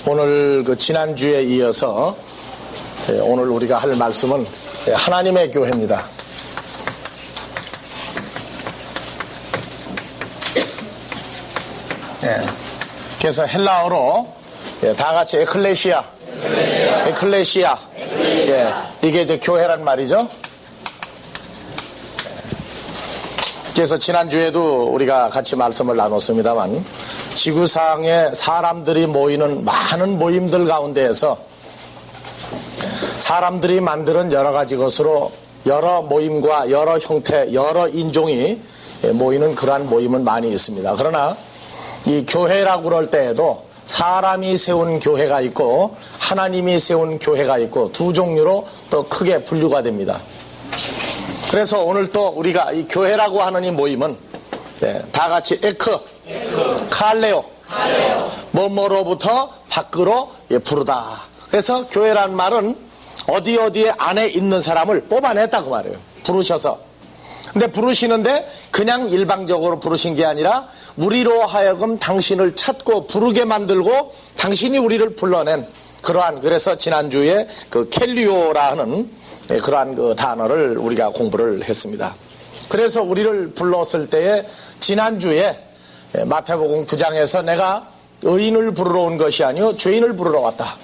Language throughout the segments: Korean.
오늘 지난주에 이어서 오늘 우리가 할 말씀은 하나님의 교회입니다. 그래서 헬라어로 다 같이 에클레시아. 이게 이제 교회란 말이죠. 그래서 지난주에도 우리가 같이 말씀을 나눴습니다만, 지구상에 사람들이 모이는 많은 모임들 가운데에서 사람들이 만드는 여러 가지 것으로 여러 모임과 여러 형태, 여러 인종이 모이는 그러한 모임은 많이 있습니다. 그러나 이 교회라고 그럴 때에도 사람이 세운 교회가 있고 하나님이 세운 교회가 있고 두 종류로 또 크게 분류가 됩니다. 그래서 오늘 또 우리가 이 교회라고 하는 이 모임은 다 같이 칼레오, 뭐뭐로부터 밖으로 부르다. 그래서 교회라는 말은 어디에 안에 있는 사람을 뽑아냈다고 말해요. 부르셔서. 근데 부르시는데 그냥 일방적으로 부르신 게 아니라 우리로 하여금 당신을 찾고 부르게 만들고 당신이 우리를 불러낸 그러한, 그래서 지난주에 켈리오라 하는 그러한 단어를 우리가 공부를 했습니다. 그래서 우리를 불렀을 때에 지난주에 마태복음 9장에서 내가 의인을 부르러 온 것이 아니요 죄인을 부르러 왔다.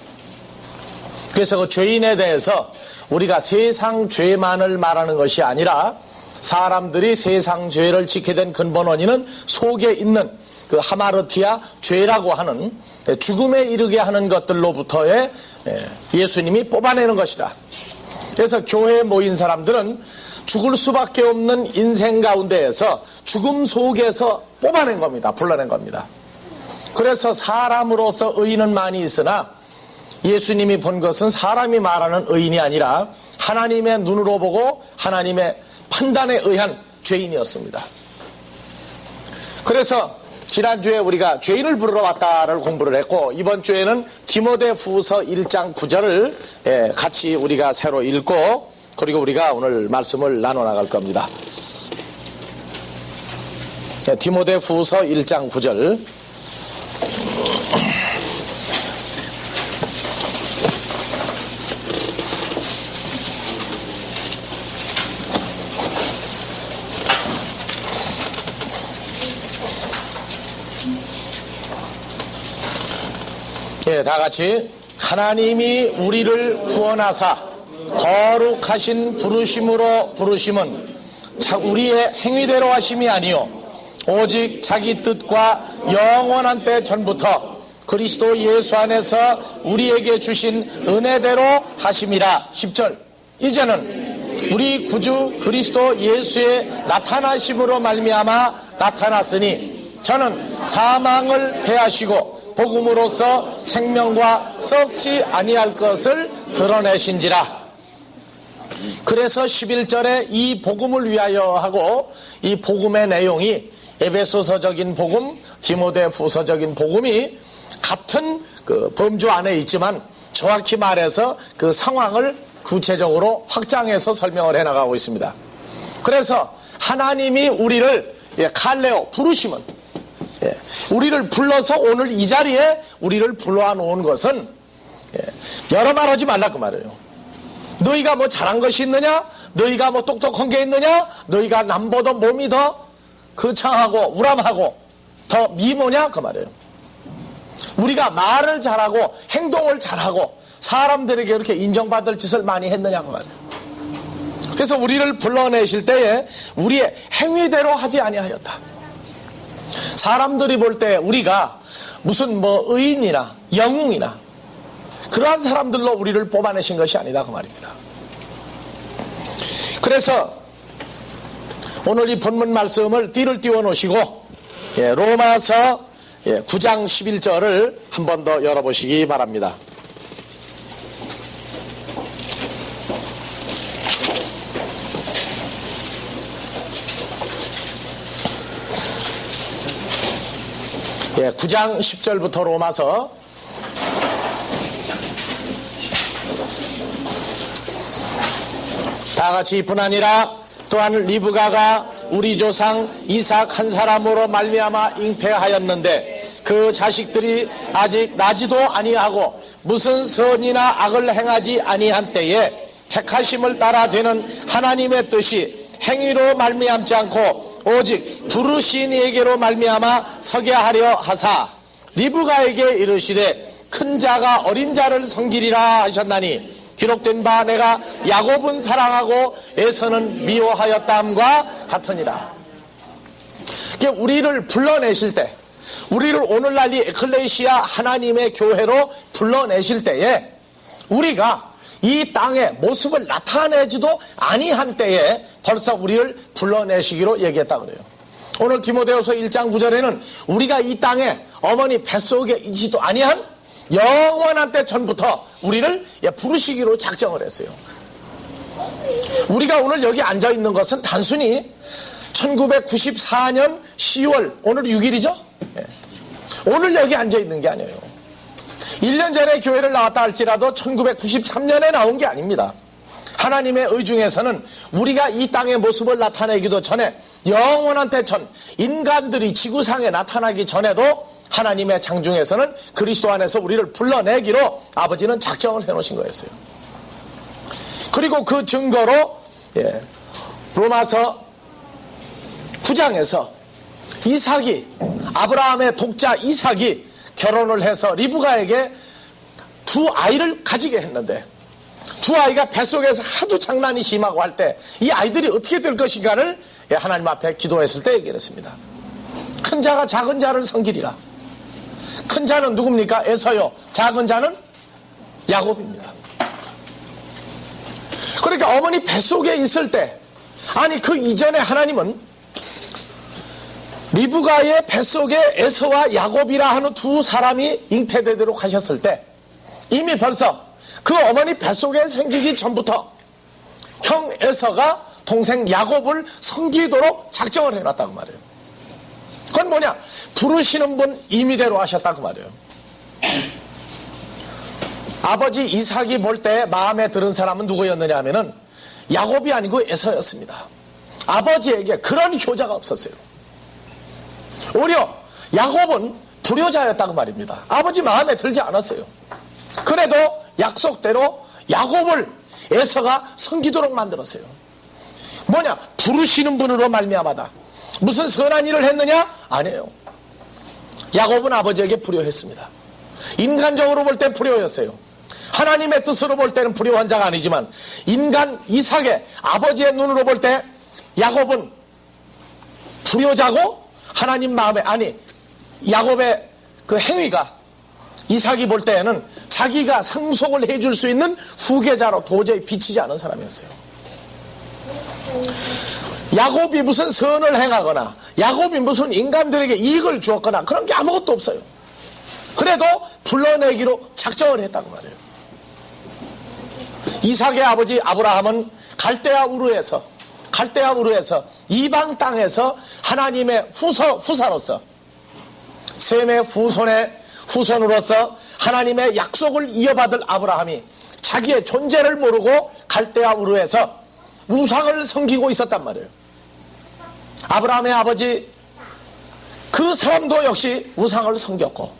그래서 그 죄인에 대해서 우리가 세상 죄만을 말하는 것이 아니라 사람들이 세상 죄를 짓게 된 근본 원인은 속에 있는 그 하마르티아 죄라고 하는 죽음에 이르게 하는 것들로부터의 예수님이 뽑아내는 것이다. 그래서 교회에 모인 사람들은 죽을 수밖에 없는 인생 가운데에서 죽음 속에서 뽑아낸 겁니다. 불러낸 겁니다. 그래서 사람으로서 의인은 많이 있으나 예수님이 본 것은 사람이 말하는 의인이 아니라 하나님의 눈으로 보고 하나님의 판단에 의한 죄인이었습니다. 그래서 지난주에 우리가 죄인을 부르러 왔다를 공부를 했고, 이번 주에는 디모데후서 1장 9절을 같이 우리가 새로 읽고, 그리고 우리가 오늘 말씀을 나눠 나갈 겁니다. 디모데후서 1장 9절. 다 같이 하나님이 우리를 구원하사 거룩하신 부르심으로 부르심은 우리의 행위대로 하심이 아니요 오직 자기 뜻과 영원한 때 전부터 그리스도 예수 안에서 우리에게 주신 은혜대로 하심이라. 10절. 이제는 우리 구주 그리스도 예수의 나타나심으로 말미암아 나타났으니 저는 사망을 패하시고 복음으로써 생명과 썩지 아니할 것을 드러내신지라. 그래서 11절에 이 복음을 위하여 하고, 이 복음의 내용이 에베소서적인 복음, 디모데후서적인 복음이 같은 범주 안에 있지만 정확히 말해서 그 상황을 구체적으로 확장해서 설명을 해나가고 있습니다. 그래서 하나님이 우리를 칼레오, 부르심은 우리를 불러서 오늘 이 자리에 우리를 불러와 놓은 것은 여러 말 하지 말라 그 말이에요. 너희가 뭐 잘한 것이 있느냐? 너희가 뭐 똑똑한 게 있느냐? 너희가 남보다 몸이 더 거창하고 우람하고 더 미모냐? 그 말이에요. 우리가 말을 잘하고 행동을 잘하고 사람들에게 이렇게 인정받을 짓을 많이 했느냐 그 말이에요. 그래서 우리를 불러내실 때에 우리의 행위대로 하지 아니하였다. 사람들이 볼 때 우리가 무슨 의인이나 영웅이나 그러한 사람들로 우리를 뽑아내신 것이 아니다 그 말입니다. 그래서 오늘 이 본문 말씀을 띠를 띄워 놓으시고 로마서 9장 11절을 한 번 더 열어보시기 바랍니다. 예, 9장 10절부터 로마서 다같이 이뿐 아니라 또한 리브가가 우리 조상 이삭 한 사람으로 말미암아 잉태하였는데 그 자식들이 아직 나지도 아니하고 무슨 선이나 악을 행하지 아니한 때에 택하심을 따라 되는 하나님의 뜻이 행위로 말미암지 않고 오직 부르신 이에게로 말미암아 서게 하려 하사 리브가에게 이르시되 큰 자가 어린 자를 섬기리라 하셨나니 기록된 바 내가 야곱은 사랑하고 에서는 미워하였다함과 같으니라. 우리를 불러내실 때, 우리를 오늘날 이 에클레시아 하나님의 교회로 불러내실 때에 우리가 이 땅의 모습을 나타내지도 아니한 때에 벌써 우리를 불러내시기로 얘기했다 그래요. 오늘 디모데후서 1장 9절에는 우리가 이 땅에 어머니 뱃속에 있지도 아니한 영원한 때 전부터 우리를 부르시기로 작정을 했어요. 우리가 오늘 여기 앉아 있는 것은 단순히 1994년 10월 오늘 6일이죠? 오늘 여기 앉아 있는 게 아니에요. 1년 전에 교회를 나왔다 할지라도 1993년에 나온 게 아닙니다. 하나님의 의 중에서는 우리가 이 땅의 모습을 나타내기도 전에 영원한 때전 인간들이 지구상에 나타나기 전에도 하나님의 장중에서는 그리스도 안에서 우리를 불러내기로 아버지는 작정을 해놓으신 거였어요. 그리고 그 증거로 로마서 9장에서 이삭이 아브라함의 독자 이삭이 결혼을 해서 리브가에게 두 아이를 가지게 했는데 두 아이가 뱃속에서 하도 장난이 심하고 할 때 이 아이들이 어떻게 될 것인가를 하나님 앞에 기도했을 때 얘기를 했습니다. 큰 자가 작은 자를 섬기리라. 큰 자는 누굽니까? 에서요. 작은 자는 야곱입니다. 그러니까 어머니 뱃속에 있을 때, 아니 그 이전에 하나님은 리브가의 뱃속에 에서와 야곱이라 하는 두 사람이 잉태되도록 하셨을 때 이미 벌써 그 어머니 뱃속에 생기기 전부터 형 에서가 동생 야곱을 섬기도록 작정을 해놨다고 말이에요. 그건 뭐냐? 부르시는 분 임의대로 하셨다고 말이에요. 아버지 이삭이 볼 때 마음에 들은 사람은 누구였느냐 하면은 야곱이 아니고 에서였습니다. 아버지에게 그런 효자가 없었어요. 오히려 야곱은 불효자였다고 말입니다. 아버지 마음에 들지 않았어요. 그래도 약속대로 야곱을 에서가 섬기도록 만들었어요. 뭐냐? 부르시는 분으로 말미암아다. 무슨 선한 일을 했느냐? 아니에요. 야곱은 아버지에게 불효했습니다. 인간적으로 볼 때 불효였어요. 하나님의 뜻으로 볼 때는 불효한 자가 아니지만 인간 이삭의 아버지의 눈으로 볼 때 야곱은 불효자고 하나님 마음에, 아니 야곱의 그 행위가 이삭이 볼 때에는 자기가 상속을 해줄 수 있는 후계자로 도저히 비치지 않은 사람이었어요. 야곱이 무슨 선을 행하거나 야곱이 무슨 인간들에게 이익을 주었거나 그런 게 아무것도 없어요. 그래도 불러내기로 작정을 했다고 말이에요. 이삭의 아버지 아브라함은 갈대아 우르에서 이방 땅에서 하나님의 후사로서 셈의 후손으로서 하나님의 약속을 이어받을 아브라함이 자기의 존재를 모르고 갈대아 우르에서 우상을 섬기고 있었단 말이에요. 아브라함의 아버지 그 사람도 역시 우상을 섬겼고,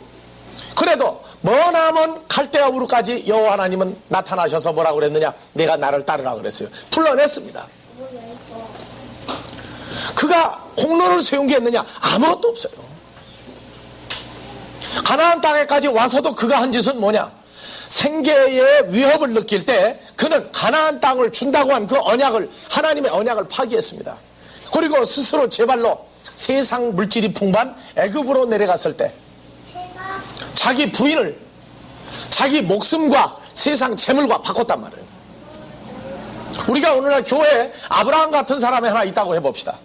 그래도 머나먼 갈대아 우르까지 여호와 하나님은 나타나셔서 뭐라고 그랬느냐? 내가 나를 따르라 그랬어요. 불러냈습니다. 그가 공로를 세운 게 있느냐? 아무것도 없어요. 가나안 땅에까지 와서도 그가 한 짓은 뭐냐? 생계의 위협을 느낄 때 그는 가나안 땅을 준다고 한 그 언약을, 하나님의 언약을 파기했습니다. 그리고 스스로 제 발로 세상 물질이 풍부한 애굽으로 내려갔을 때 자기 부인을 자기 목숨과 세상 재물과 바꿨단 말이에요. 우리가 오늘날 교회에 아브라함 같은 사람이 하나 있다고 해봅시다.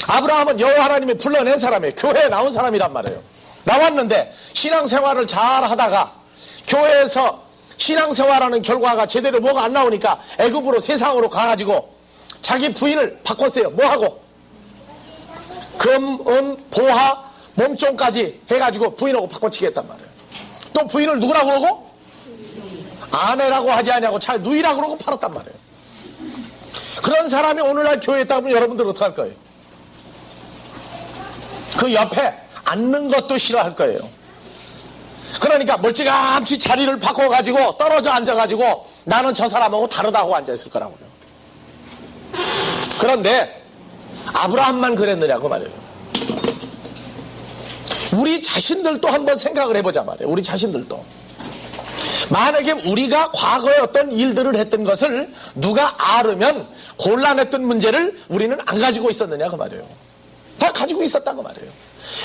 아브라함은 여호와 하나님이 불러낸 사람이에요. 교회에 나온 사람이란 말이에요. 나왔는데 신앙생활을 잘 하다가 교회에서 신앙생활하는 결과가 제대로 뭐가 안 나오니까 애굽으로 세상으로 가가지고 자기 부인을 바꿨어요. 뭐하고? 금, 은, 보화, 몸종까지 해가지고 부인하고 바꿔치기 했단 말이에요. 또 부인을 누구라고 그러고? 아내라고 하지 않냐고 누이라고 그러고 팔았단 말이에요. 그런 사람이 오늘날 교회에 있다면 여러분들 어떡할 거예요? 그 옆에 않는 것도 싫어할 거예요. 그러니까 멀찌감치 자리를 바꿔가지고 떨어져 앉아가지고 나는 저 사람하고 다르다고 앉아있을 거라고요. 그런데 아브라함만 그랬느냐고 말이에요. 우리 자신들도 한번 생각을 해보자 말이에요. 우리 자신들도. 만약에 우리가 과거에 어떤 일들을 했던 것을 누가 알으면 곤란했던 문제를 우리는 안 가지고 있었느냐 그 말이에요. 다 가지고 있었다고 말이에요.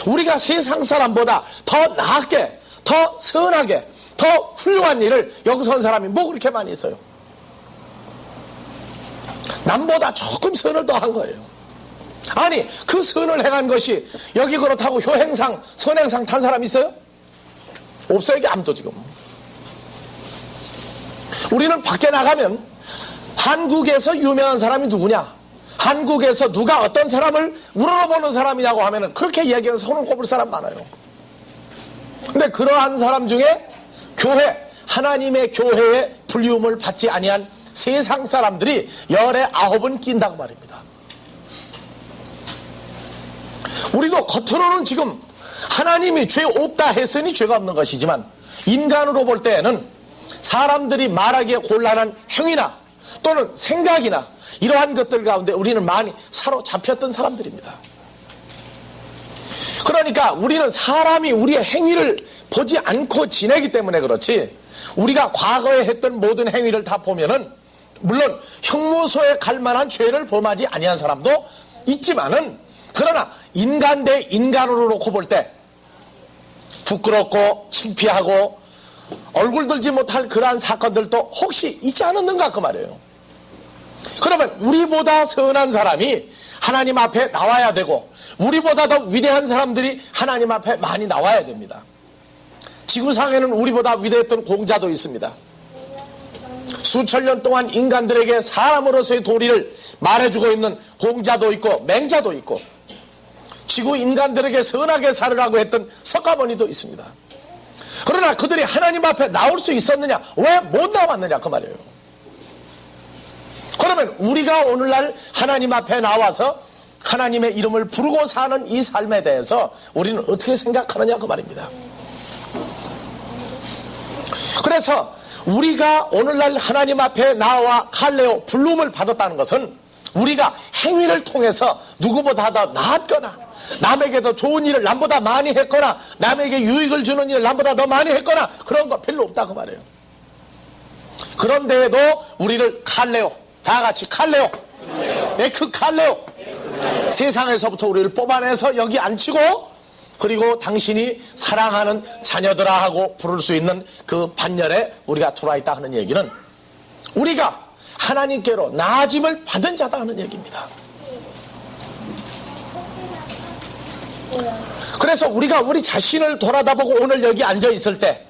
우리가 세상 사람보다 더 나았게, 더 선하게, 더 훌륭한 일을 여기서 한 사람이 뭐 그렇게 많이 있어요. 남보다 조금 선을 더 한 거예요. 아니 그 선을 행한 것이 여기 그렇다고 효행상 선행상 탄 사람 있어요? 없어요. 이게 아무도 지금. 우리는 밖에 나가면 한국에서 유명한 사람이 누구냐, 한국에서 누가 어떤 사람을 우러러보는 사람이냐고 하면은 그렇게 이야기해서 손을 꼽을 사람 많아요. 근데 그러한 사람 중에 교회, 하나님의 교회에 불리움을 받지 아니한 세상 사람들이 열에 9은 낀다고 말입니다. 우리도 겉으로는 지금 하나님이 죄 없다 했으니 죄가 없는 것이지만 인간으로 볼 때에는 사람들이 말하기에 곤란한 행위나 또는 생각이나 이러한 것들 가운데 우리는 많이 사로잡혔던 사람들입니다. 그러니까 우리는 사람이 우리의 행위를 보지 않고 지내기 때문에 그렇지, 우리가 과거에 했던 모든 행위를 다 보면은 물론 형무소에 갈 만한 죄를 범하지 아니한 사람도 있지만은, 그러나 인간 대 인간으로 놓고 볼 때 부끄럽고 창피하고 얼굴 들지 못할 그러한 사건들도 혹시 있지 않았는가 그 말이에요. 그러면 우리보다 선한 사람이 하나님 앞에 나와야 되고 우리보다 더 위대한 사람들이 하나님 앞에 많이 나와야 됩니다. 지구상에는 우리보다 위대했던 공자도 있습니다. 수천 년 동안 인간들에게 사람으로서의 도리를 말해주고 있는 공자도 있고 맹자도 있고, 지구 인간들에게 선하게 살으라고 했던 석가모니도 있습니다. 그러나 그들이 하나님 앞에 나올 수 있었느냐, 왜 못 나왔느냐 그 말이에요. 그러면 우리가 오늘날 하나님 앞에 나와서 하나님의 이름을 부르고 사는 이 삶에 대해서 우리는 어떻게 생각하느냐 그 말입니다. 그래서 우리가 오늘날 하나님 앞에 나와 칼레오 불름을 받았다는 것은 우리가 행위를 통해서 누구보다 더 나았거나 남에게 더 좋은 일을 남보다 많이 했거나 남에게 유익을 주는 일을 남보다 더 많이 했거나 그런 거 별로 없다고 말해요. 그런데도 우리를 칼레오, 다 같이 칼레오, 에크 칼레오, 세상에서부터 우리를 뽑아내서 여기 앉히고, 그리고 당신이 사랑하는 자녀들아 하고 부를 수 있는 그 반열에 우리가 들어와 있다 하는 얘기는 우리가 하나님께로 나아짐을 받은 자다 하는 얘기입니다. 그래서 우리가 우리 자신을 돌아다보고 오늘 여기 앉아 있을 때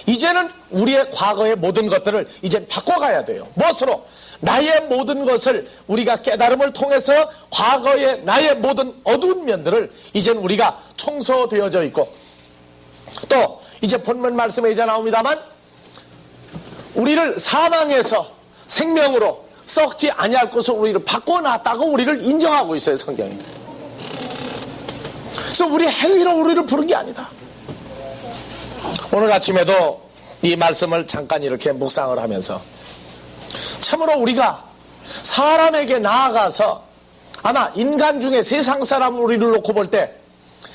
이제는 우리의 과거의 모든 것들을 이제 바꿔가야 돼요. 무엇으로? 나의 모든 것을 우리가 깨달음을 통해서 과거의 나의 모든 어두운 면들을 이젠 우리가 청소되어져 있고, 또 이제 본문 말씀에 이제 나옵니다만 우리를 사망에서 생명으로 썩지 아니할 것을 우리를 바꿔놨다고 우리를 인정하고 있어요, 성경이. 그래서 우리 행위로 우리를 부른 게 아니다. 오늘 아침에도 이 말씀을 잠깐 이렇게 묵상을 하면서 참으로 우리가 사람에게 나아가서 아마 인간 중에 세상 사람 우리를 놓고 볼 때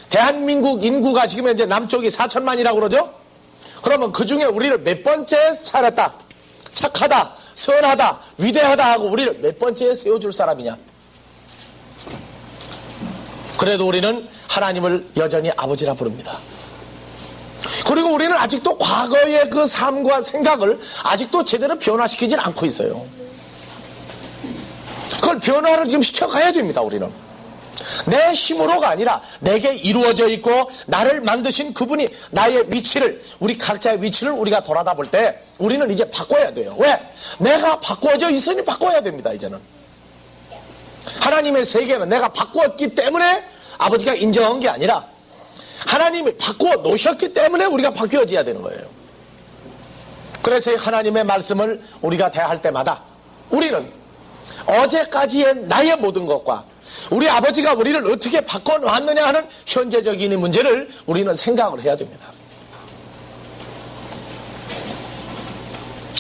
대한민국 인구가 지금 현재 남쪽이 4천만이라고 그러죠? 그러면 그 중에 우리를 몇 번째 차렸다, 착하다, 선하다, 위대하다 하고 우리를 몇 번째에 세워줄 사람이냐? 그래도 우리는 하나님을 여전히 아버지라 부릅니다. 그리고 우리는 아직도 과거의 그 삶과 생각을 아직도 제대로 변화시키진 않고 있어요. 그걸 변화를 지금 시켜가야 됩니다. 우리는 내 힘으로가 아니라 내게 이루어져 있고 나를 만드신 그분이 나의 위치를, 우리 각자의 위치를 우리가 돌아다 볼 때 우리는 이제 바꿔야 돼요. 왜? 내가 바꿔져 있으니 바꿔야 됩니다. 이제는 하나님의 세계는 내가 바꾸었기 때문에 아버지가 인정한 게 아니라 하나님이 바꾸어 놓으셨기 때문에 우리가 바뀌어져야 되는 거예요. 그래서 하나님의 말씀을 우리가 대할 때마다 우리는 어제까지의 나의 모든 것과 우리 아버지가 우리를 어떻게 바꿔놨느냐 하는 현재적인 이 문제를 우리는 생각을 해야 됩니다.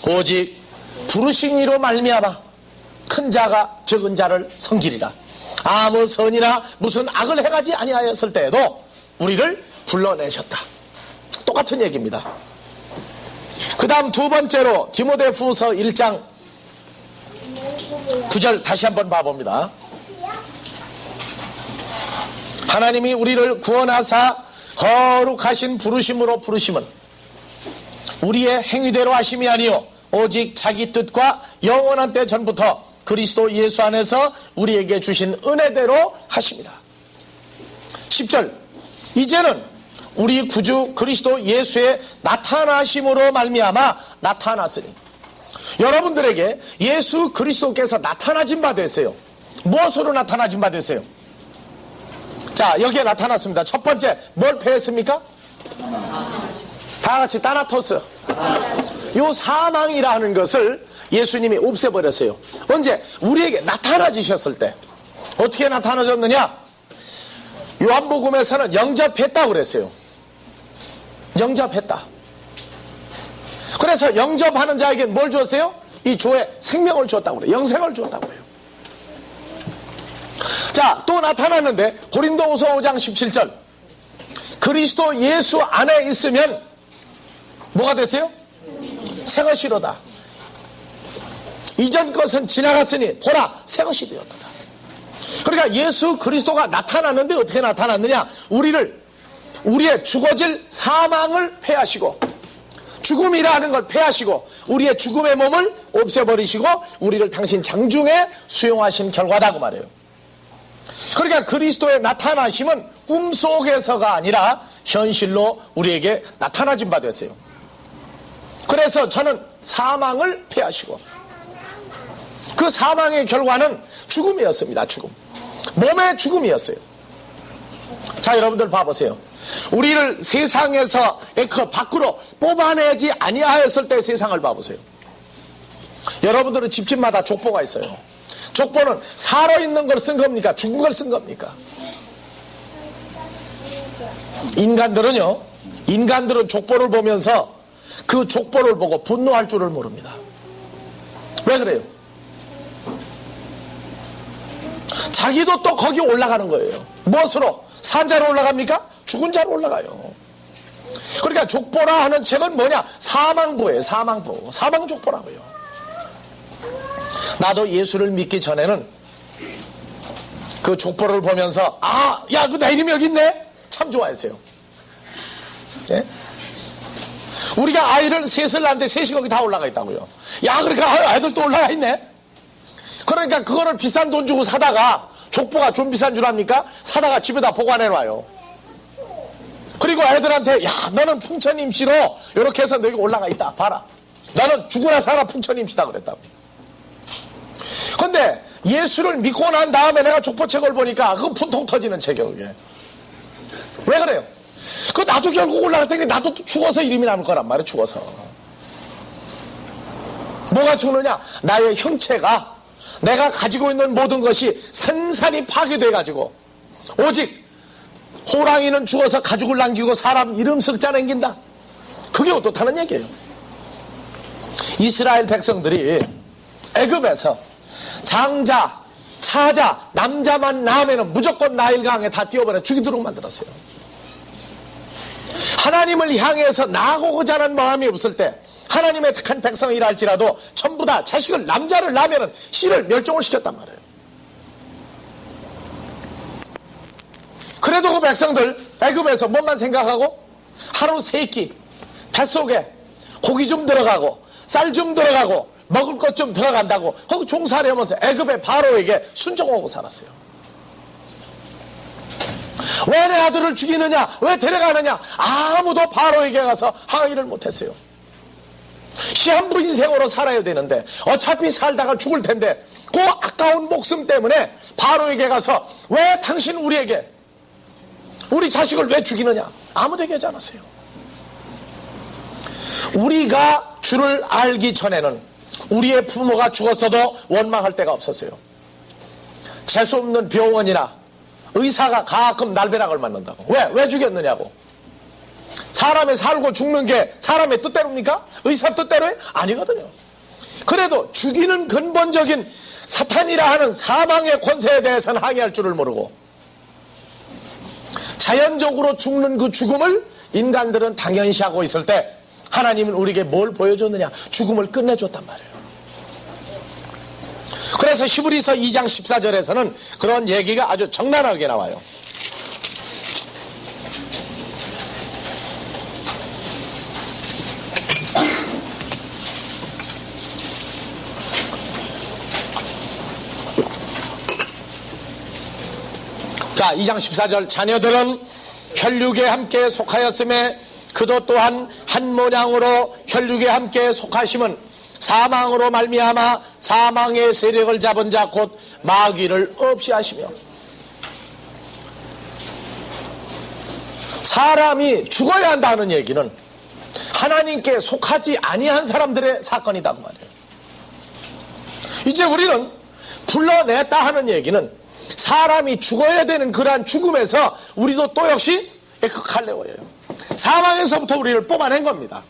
오직 부르신 이로 말미암아 큰 자가 적은 자를 섬기리라. 아무 선이나 무슨 악을 행하지 아니하였을 때에도 우리를 불러내셨다. 똑같은 얘기입니다. 그 다음 두 번째로 디모데후서 1장 9절 다시 한번 봐봅니다. 하나님이 우리를 구원하사 거룩하신 부르심으로 부르심은 우리의 행위대로 하심이 아니요 오직 자기 뜻과 영원한 때 전부터 그리스도 예수 안에서 우리에게 주신 은혜대로 하심이라. 10절 이제는 우리 구주 그리스도 예수의 나타나심으로 말미암아 나타났으니 여러분들에게 예수 그리스도께서 나타나진 바 됐어요. 무엇으로 나타나진 바 됐어요? 자, 여기에 나타났습니다. 첫 번째 뭘 패했습니까? 다 같이 타나토스. 요 사망이라는 것을 예수님이 없애버렸어요. 언제? 우리에게 나타나주셨을 때. 어떻게 나타나셨느냐? 요한복음에서는 영접했다고 그랬어요. 영접했다. 그래서 영접하는 자에게 뭘 주었어요? 이 조에 생명을 주었다고 그래요. 영생을 주었다고 그래요. 자, 또 나타났는데 고린도후서 5장 17절 그리스도 예수 안에 있으면 뭐가 됐어요? 새것이로다. 이전 것은 지나갔으니 보라 새것이 되었도다. 그러니까 예수 그리스도가 나타났는데 어떻게 나타났느냐? 우리의 죽어질 사망을 패하시고 죽음이라는 걸 패하시고 우리의 죽음의 몸을 없애버리시고 우리를 당신 장중에 수용하신 결과다 그 말이에요. 그러니까 그리스도의 나타나심은 꿈속에서가 아니라 현실로 우리에게 나타나진 바 됐어요. 그래서 저는 사망을 패하시고 그 사망의 결과는 죽음이었습니다. 죽음. 몸의 죽음이었어요. 자, 여러분들 봐보세요. 우리를 세상에서 그 밖으로 뽑아내지 아니하였을 때 세상을 봐보세요. 여러분들은 집집마다 족보가 있어요. 족보는 살아있는 걸 쓴 겁니까? 죽은 걸 쓴 겁니까? 인간들은 족보를 보면서 그 족보를 보고 분노할 줄을 모릅니다. 왜 그래요? 자기도 또 거기 올라가는 거예요. 무엇으로? 산 자로 올라갑니까? 죽은 자로 올라가요. 그러니까 족보라 하는 책은 뭐냐? 사망부예요. 사망부. 사망족보라고요. 나도 예수를 믿기 전에는 그 족보를 보면서 야, 그 내 이름이 여기 있네? 참 좋아했어요. 네? 우리가 아이를 셋을 낳는데 셋이 거기 다 올라가 있다고요. 야, 그러니까 애들 또 올라가 있네? 그러니까 그거를 비싼 돈 주고 사다가 족보가 좀 비싼 줄 압니까? 사다가 집에다 보관해놔요. 그리고 애들한테 야, 너는 풍천임씨로 이렇게 해서 너기 올라가 있다. 봐라. 나는 죽으나 살아 풍천임씨다 그랬다고. 근데 예수를 믿고 난 다음에 내가 족보책을 보니까 그거 분통 터지는 책이에요. 그게. 왜 그래요? 그 나도 결국 올라갈 테니 나도 죽어서 이름이 남을 거란 말이에요. 죽어서. 뭐가 죽느냐? 나의 형체가 내가 가지고 있는 모든 것이 산산이 파괴돼가지고 오직 호랑이는 죽어서 가죽을 남기고 사람 이름 썩자 남긴다. 그게 어떻다는 얘기예요. 이스라엘 백성들이 애굽에서 장자, 차자, 남자만 낳으면 무조건 나일강에 다 띄워버려 죽이도록 만들었어요. 하나님을 향해서 나고자 하는 마음이 없을 때 하나님의 택한 백성이라 할지라도 전부 다 자식을 남자를 낳으면 씨를 멸종을 시켰단 말이에요. 그래도 그 백성들 애굽에서 뭔만 생각하고 하루 3끼 뱃속에 고기 좀 들어가고 쌀 좀 들어가고 먹을 것 좀 들어간다고 거기 종살이하면서 애굽의 바로에게 순종하고 살았어요. 왜 내 아들을 죽이느냐? 왜 데려가느냐? 아무도 바로에게 가서 항의를 못했어요. 시한부 인생으로 살아야 되는데 어차피 살다가 죽을 텐데 그 아까운 목숨 때문에 바로에게 가서 왜 당신 우리에게 우리 자식을 왜 죽이느냐? 아무도 얘기하지 않았어요. 우리가 주를 알기 전에는 우리의 부모가 죽었어도 원망할 데가 없었어요. 재수없는 병원이나 의사가 가끔 날벼락을 맞는다고. 왜 죽였느냐고. 사람이 살고 죽는 게 사람의 뜻대로입니까? 의사 뜻대로 해? 아니거든요. 그래도 죽이는 근본적인 사탄이라 하는 사망의 권세에 대해서는 항의할 줄을 모르고 자연적으로 죽는 그 죽음을 인간들은 당연시하고 있을 때 하나님은 우리에게 뭘 보여줬느냐? 죽음을 끝내줬단 말이에요. 그래서 히브리서 2장 14절에서는 그런 얘기가 아주 적나라하게 나와요. 자, 2장 14절 자녀들은 혈육에 함께 속하였음에 그도 또한 한 모양으로 혈육에 함께 속하심은 사망으로 말미암아 사망의 세력을 잡은 자 곧 마귀를 없이 하시며. 사람이 죽어야 한다는 얘기는 하나님께 속하지 아니한 사람들의 사건이다 그 말이에요. 이제 우리는 불러냈다 하는 얘기는 사람이 죽어야 되는 그러한 죽음에서 우리도 또 역시 에크칼레오예요. 사망에서부터 우리를 뽑아낸 겁니다.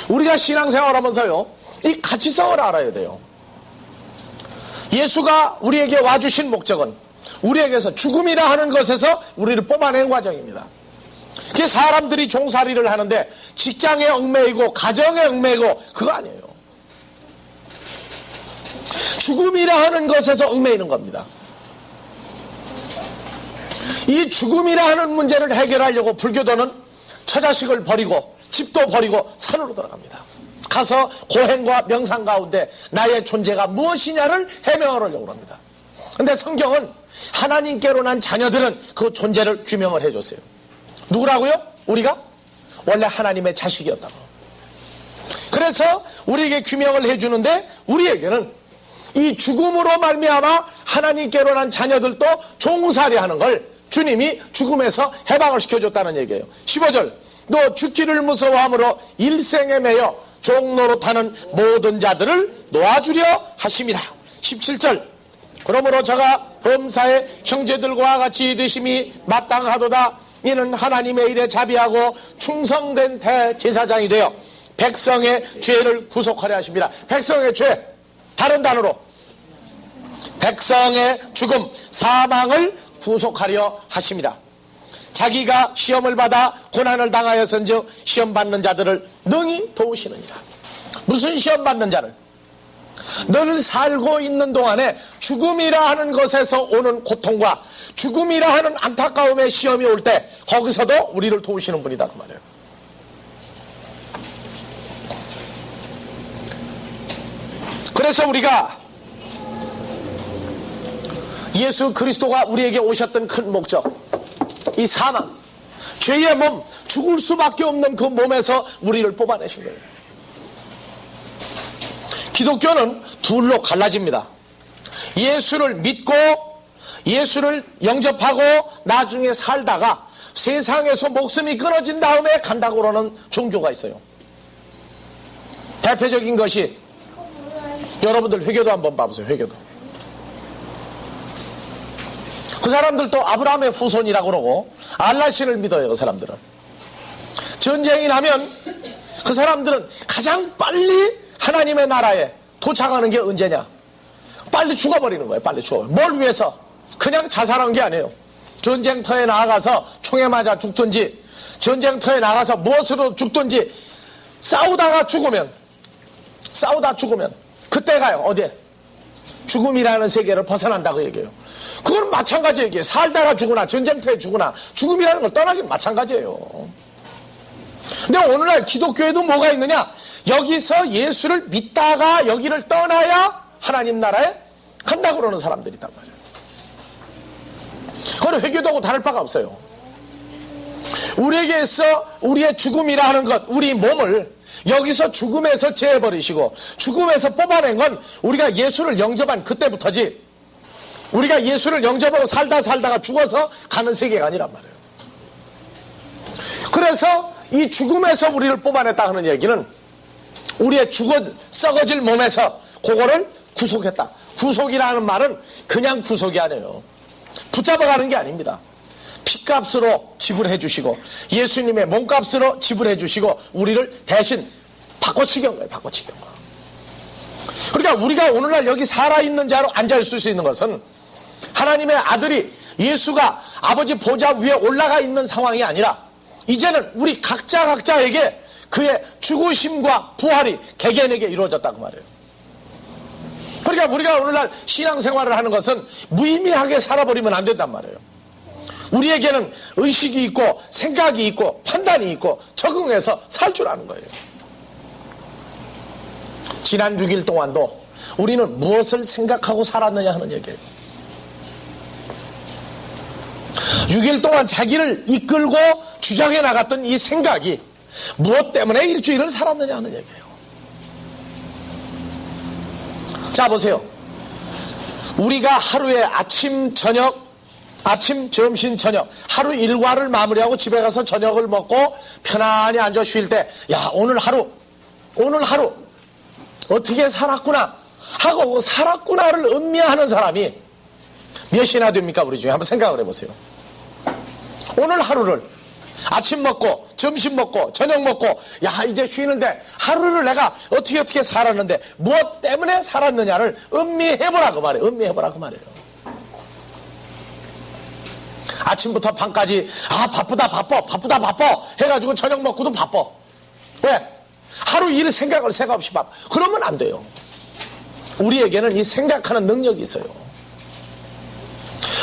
우리가 신앙생활하면서요, 이 가치성을 알아야 돼요. 예수가 우리에게 와주신 목적은 우리에게서 죽음이라 하는 것에서 우리를 뽑아낸 과정입니다. 그게 사람들이 종살이를 하는데 직장에 얽매이고 가정에 얽매이고 그거 아니에요. 죽음이라 하는 것에서 얽매이는 겁니다. 이 죽음이라 하는 문제를 해결하려고 불교도는 처자식을 버리고 집도 버리고 산으로 돌아갑니다. 가서 고행과 명상 가운데 나의 존재가 무엇이냐를 해명하려고 합니다. 그런데 성경은 하나님께로 난 자녀들은 그 존재를 규명을 해줬어요. 누구라고요? 우리가? 원래 하나님의 자식이었다고. 그래서 우리에게 규명을 해주는데 우리에게는 이 죽음으로 말미암아 하나님께로 난 자녀들도 종살이하는 걸 주님이 죽음에서 해방을 시켜줬다는 얘기예요. 15절 너 죽기를 무서워함으로 일생에 매여 종노릇하는 모든 자들을 놓아주려 하심이라. 17절 그러므로 저가 범사의 형제들과 같이 되심이 마땅하도다. 이는 하나님의 일에 자비하고 충성된 대제사장이 되어 백성의 죄를 구속하려 하십니다. 백성의 죄, 다른 단어로 백성의 죽음, 사망을 구속하려 하심이라. 자기가 시험을 받아 고난을 당하였은즉 시험 받는 자들을 능히 도우시느니라. 무슨 시험 받는 자를? 늘 살고 있는 동안에 죽음이라 하는 것에서 오는 고통과 죽음이라 하는 안타까움의 시험이 올 때 거기서도 우리를 도우시는 분이다 그 말이에요. 그래서 우리가 예수 그리스도가 우리에게 오셨던 큰 목적, 이 사망, 죄의 몸, 죽을 수밖에 없는 그 몸에서 우리를 뽑아내신 거예요. 기독교는 둘로 갈라집니다. 예수를 믿고 예수를 영접하고 나중에 살다가 세상에서 목숨이 끊어진 다음에 간다고 그러는 종교가 있어요. 대표적인 것이 여러분들 회교도 한번 봐보세요. 회교도. 그 사람들도 아브라함의 후손이라고 그러고 알라신을 믿어요. 그 사람들은. 전쟁이 나면 그 사람들은 가장 빨리 하나님의 나라에 도착하는 게 언제냐? 빨리 죽어버리는 거예요. 빨리 죽어버리는 거예요. 뭘 위해서? 그냥 자살한 게 아니에요. 전쟁터에 나가서 총에 맞아 죽든지 전쟁터에 나가서 무엇으로 죽든지 싸우다 죽으면 그때 가요. 어디에? 죽음이라는 세계를 벗어난다고 얘기해요. 그건 마찬가지 얘기예요. 살다가 죽으나 전쟁터에 죽으나 죽음이라는 걸 떠나긴 마찬가지예요. 근데 오늘날 기독교에도 뭐가 있느냐? 여기서 예수를 믿다가 여기를 떠나야 하나님 나라에 간다고 그러는 사람들이 있단 말이에요. 그건 회교도하고 다를 바가 없어요. 우리에게서 우리의 죽음이라 하는 것, 우리 몸을 여기서 죽음에서 제해버리시고 죽음에서 뽑아낸 건 우리가 예수를 영접한 그때부터지, 우리가 예수를 영접하고 살다가 죽어서 가는 세계가 아니란 말이에요. 그래서 이 죽음에서 우리를 뽑아냈다 하는 얘기는 우리의 썩어질 몸에서 그거를 구속했다, 구속이라는 말은 그냥 구속이 아니에요. 붙잡아가는 게 아닙니다. 피값으로 지불해 주시고 예수님의 몸값으로 지불해 주시고 우리를 대신 바꿔치기 한 거예요. 바꿔치기 한 거. 그러니까 우리가 오늘날 여기 살아있는 자로 앉아있을 수 있는 것은 하나님의 아들이 예수가 아버지 보좌 위에 올라가 있는 상황이 아니라 이제는 우리 각자에게 그의 죽으심과 부활이 개개인에게 이루어졌다고 말해요. 그러니까 우리가 오늘날 신앙생활을 하는 것은 무의미하게 살아버리면 안 된단 말이에요. 우리에게는 의식이 있고 생각이 있고 판단이 있고 적응해서 살 줄 아는 거예요. 지난 6일 동안도 우리는 무엇을 생각하고 살았느냐 하는 얘기예요. 6일 동안 자기를 이끌고 주장해 나갔던 이 생각이 무엇 때문에 일주일을 살았느냐 하는 얘기예요. 자, 보세요. 우리가 하루에 아침, 점심, 저녁 하루 일과를 마무리하고 집에 가서 저녁을 먹고 편안히 앉아 쉴 때 야, 오늘 하루 어떻게 살았구나 하고 살았구나를 음미하는 사람이 몇이나 됩니까? 우리 중에 한번 생각을 해보세요. 오늘 하루를 아침 먹고 점심 먹고 저녁 먹고 야, 이제 쉬는데 하루를 내가 어떻게 살았는데 무엇 때문에 살았느냐를 음미해보라고 말해요. 음미해보라고 말해요. 아침부터 밤까지 바쁘다 해가지고 저녁 먹고도 바빠. 왜? 하루 일 생각을 새가 없이 바빠. 그러면 안 돼요. 우리에게는 이 생각하는 능력이 있어요.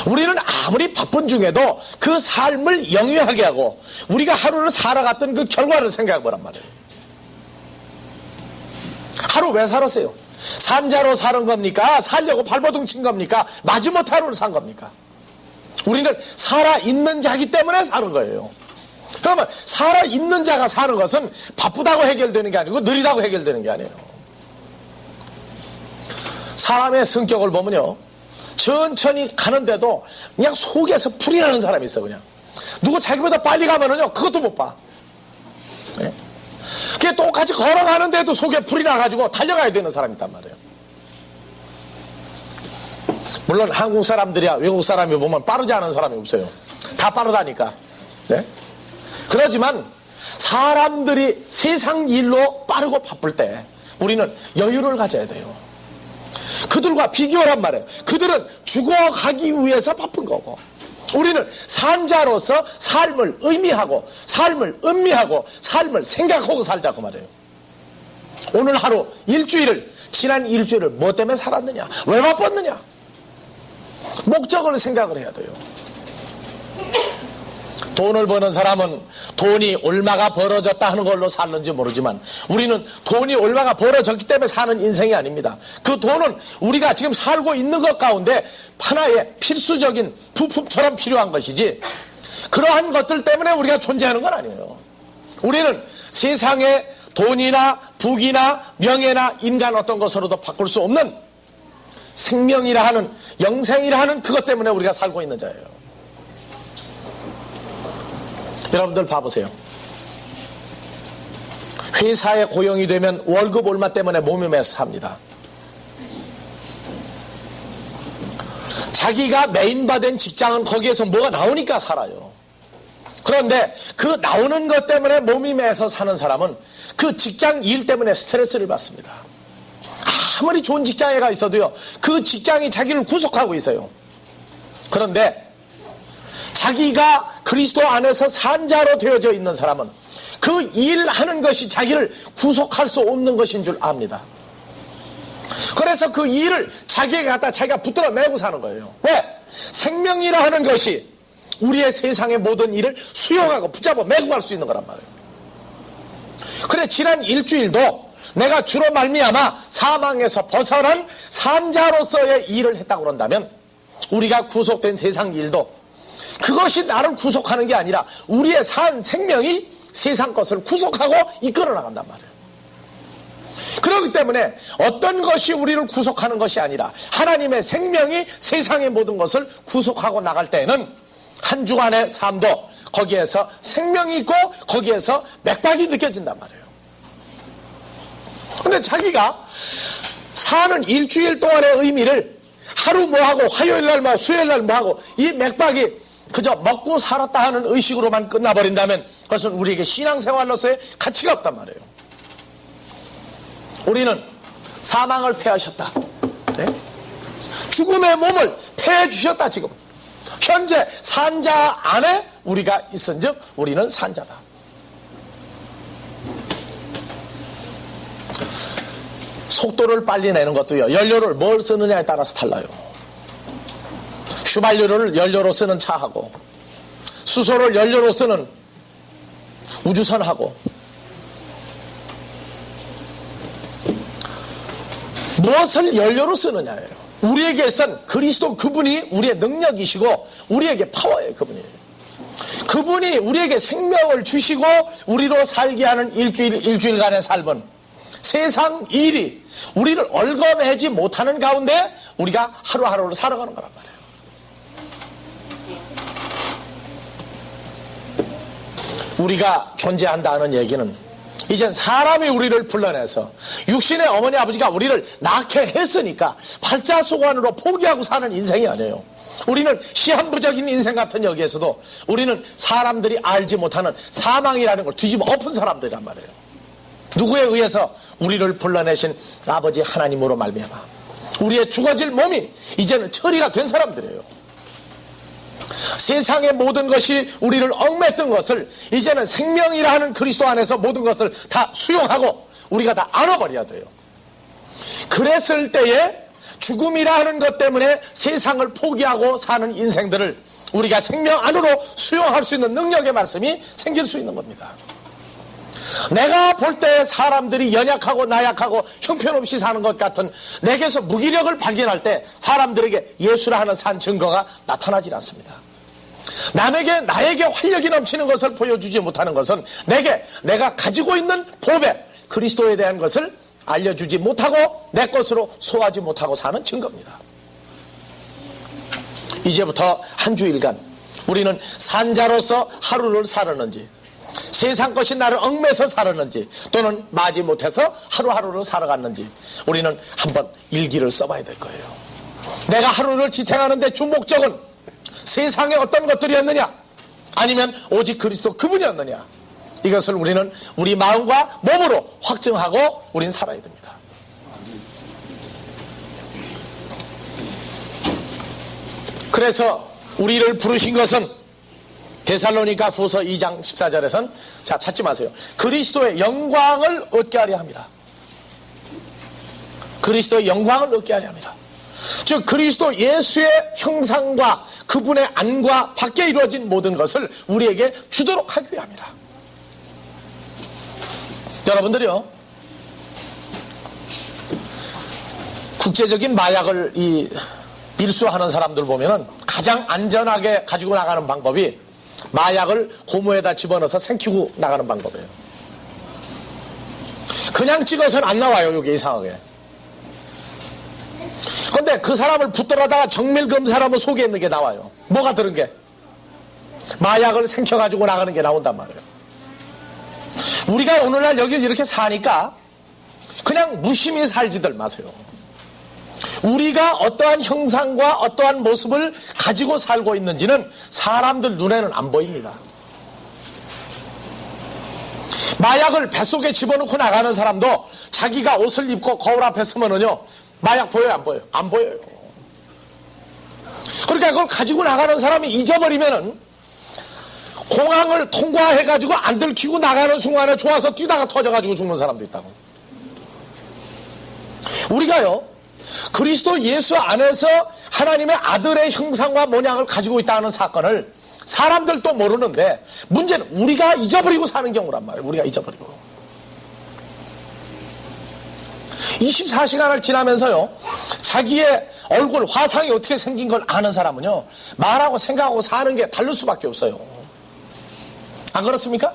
우리는 아무리 바쁜 중에도 그 삶을 영위하게 하고 우리가 하루를 살아갔던 그 결과를 생각해 보란 말이에요. 하루 왜 살았어요? 산자로 사는 겁니까? 살려고 발버둥 친 겁니까? 마지못해 하루를 산 겁니까? 우리는 살아있는 자기 때문에 사는 거예요. 그러면 살아있는 자가 사는 것은 바쁘다고 해결되는 게 아니고 느리다고 해결되는 게 아니에요. 사람의 성격을 보면요, 천천히 가는데도 그냥 속에서 불이 나는 사람이 있어. 그냥 누구 자기보다 빨리 가면은요 그것도 못 봐. 네? 그게 똑같이 걸어가는데도 속에 불이 나가지고 달려가야 되는 사람이 있단 말이에요. 물론 한국 사람들이야 외국 사람이 보면 빠르지 않은 사람이 없어요. 다 빠르다니까. 네? 그렇지만 사람들이 세상 일로 빠르고 바쁠 때 우리는 여유를 가져야 돼요. 그들과 비교란 말이에요. 그들은 죽어가기 위해서 바쁜 거고 우리는 산자로서 삶을 의미하고 삶을 음미하고 삶을 생각하고 살자고 말이에요. 오늘 하루 일주일을 지난 일주일을 뭐 때문에 살았느냐, 왜 바빴느냐, 목적을 생각을 해야 돼요. 돈을 버는 사람은 돈이 얼마가 벌어졌다 하는 걸로 사는지 모르지만 우리는 돈이 얼마가 벌어졌기 때문에 사는 인생이 아닙니다. 그 돈은 우리가 지금 살고 있는 것 가운데 하나의 필수적인 부품처럼 필요한 것이지 그러한 것들 때문에 우리가 존재하는 건 아니에요. 우리는 세상에 돈이나 부귀나 명예나 인간 어떤 것으로도 바꿀 수 없는 생명이라 하는 영생이라 하는 그것 때문에 우리가 살고 있는 자예요. 여러분들 봐보세요. 회사에 고용이 되면 월급 얼마 때문에 몸이 메서 삽니다. 자기가 메인받은 직장은 거기에서 뭐가 나오니까 살아요. 그런데 그 나오는 것 때문에 몸이 메서 사는 사람은 그 직장 일 때문에 스트레스를 받습니다. 아무리 좋은 직장에 가 있어도요 그 직장이 자기를 구속하고 있어요. 그런데 자기가 그리스도 안에서 산자로 되어져 있는 사람은 그 일하는 것이 자기를 구속할 수 없는 것인 줄 압니다. 그래서 그 일을 자기에게 갖다 자기가 붙들어 매고 사는 거예요. 왜? 생명이라 하는 것이 우리의 세상의 모든 일을 수용하고 붙잡아 매고 갈 수 있는 거란 말이에요. 그래 지난 일주일도 내가 주로 말미암아 사망에서 벗어난 산자로서의 일을 했다고 그런다면 우리가 구속된 세상 일도 그것이 나를 구속하는 게 아니라 우리의 산 생명이 세상 것을 구속하고 이끌어 나간단 말이에요. 그렇기 때문에 어떤 것이 우리를 구속하는 것이 아니라 하나님의 생명이 세상의 모든 것을 구속하고 나갈 때에는 한 주간의 삶도 거기에서 생명이 있고 거기에서 맥박이 느껴진단 말이에요. 근데 자기가 사는 일주일 동안의 의미를 하루 뭐하고 화요일날 뭐하고 수요일날 뭐하고 이 맥박이 그저 먹고 살았다 하는 의식으로만 끝나버린다면 그것은 우리에게 신앙생활로서의 가치가 없단 말이에요. 우리는 사망을 패하셨다. 네? 죽음의 몸을 패해 주셨다. 지금 현재 산자 안에 우리가 있은즉 우리는 산자다. 속도를 빨리 내는 것도요, 연료를 뭘 쓰느냐에 따라서 달라요. 휘발유를 연료로 쓰는 차하고 수소를 연료로 쓰는 우주선하고 무엇을 연료로 쓰느냐예요. 우리에게선 그리스도 그분이 우리의 능력이시고 우리에게 파워예요. 그분이 우리에게 생명을 주시고 우리로 살게 하는 일주일간의 삶은 세상 일이 우리를 얽어매지 못하는 가운데 우리가 하루하루를 살아가는 거란 말이에요. 우리가 존재한다는 얘기는 이젠 사람이 우리를 불러내서 육신의 어머니 아버지가 우리를 낳게 했으니까 팔자소관으로 포기하고 사는 인생이 아니에요. 우리는 시한부적인 인생 같은 여기에서도 우리는 사람들이 알지 못하는 사망이라는 걸 뒤집어 엎은 사람들이란 말이에요. 누구에 의해서 우리를 불러내신 아버지 하나님으로 말미암아 우리의 죽어질 몸이 이제는 처리가 된 사람들이에요. 세상의 모든 것이 우리를 얽맸던 것을 이제는 생명이라 하는 그리스도 안에서 모든 것을 다 수용하고 우리가 다 안아버려야 돼요. 그랬을 때에 죽음이라 하는 것 때문에 세상을 포기하고 사는 인생들을 우리가 생명 안으로 수용할 수 있는 능력의 말씀이 생길 수 있는 겁니다. 내가 볼 때 사람들이 연약하고 나약하고 형편없이 사는 것 같은 내게서 무기력을 발견할 때 사람들에게 예수라 하는 산 증거가 나타나질 않습니다. 남에게 나에게 활력이 넘치는 것을 보여주지 못하는 것은 내가 가지고 있는 보배 그리스도에 대한 것을 알려주지 못하고 내 것으로 소화하지 못하고 사는 증거입니다. 이제부터 한 주일간 우리는 산자로서 하루를 살았는지 세상 것이 나를 얽매서 살았는지 또는 마지 못해서 하루하루를 살아갔는지 우리는 한번 일기를 써봐야 될 거예요. 내가 하루를 지탱하는데 주 목적은 세상에 어떤 것들이었느냐 아니면 오직 그리스도 그분이었느냐 이것을 우리는 우리 마음과 몸으로 확증하고 우리는 살아야 됩니다. 그래서 우리를 부르신 것은 데살로니가 후서 2장 14절에서는 자 찾지 마세요. 그리스도의 영광을 얻게 하려 합니다. 그리스도의 영광을 얻게 하려 합니다. 즉 그리스도 예수의 형상과 그분의 안과 밖에 이루어진 모든 것을 우리에게 주도록 하기 위함이라. 여러분들이요 국제적인 마약을 밀수하는 사람들 보면은 가장 안전하게 가지고 나가는 방법이 마약을 고무에다 집어넣어서 생키고 나가는 방법이에요. 그냥 찍어서는 안 나와요. 여기 이상하게. 그런데 그 사람을 붙들어다가 정밀검사하면 속에 있는 게 나와요. 뭐가 들은 게? 마약을 생켜가지고 나가는 게 나온단 말이에요. 우리가 오늘날 여기 이렇게 사니까 그냥 무심히 살지들 마세요. 우리가 어떠한 형상과 어떠한 모습을 가지고 살고 있는지는 사람들 눈에는 안 보입니다. 마약을 뱃속에 집어넣고 나가는 사람도 자기가 옷을 입고 거울 앞에 서면은요 마약 보여요 안 보여요? 안 보여요. 그러니까 그걸 가지고 나가는 사람이 잊어버리면은 공항을 통과해가지고 안 들키고 나가는 순간에 좋아서 뛰다가 터져가지고 죽는 사람도 있다고. 우리가요 그리스도 예수 안에서 하나님의 아들의 형상과 모양을 가지고 있다는 사건을 사람들도 모르는데 문제는 우리가 잊어버리고 사는 경우란 말이에요. 우리가 잊어버리고 24시간을 지나면서요 자기의 얼굴 화상이 어떻게 생긴 걸 아는 사람은요 말하고 생각하고 사는 게 다를 수밖에 없어요. 안 그렇습니까?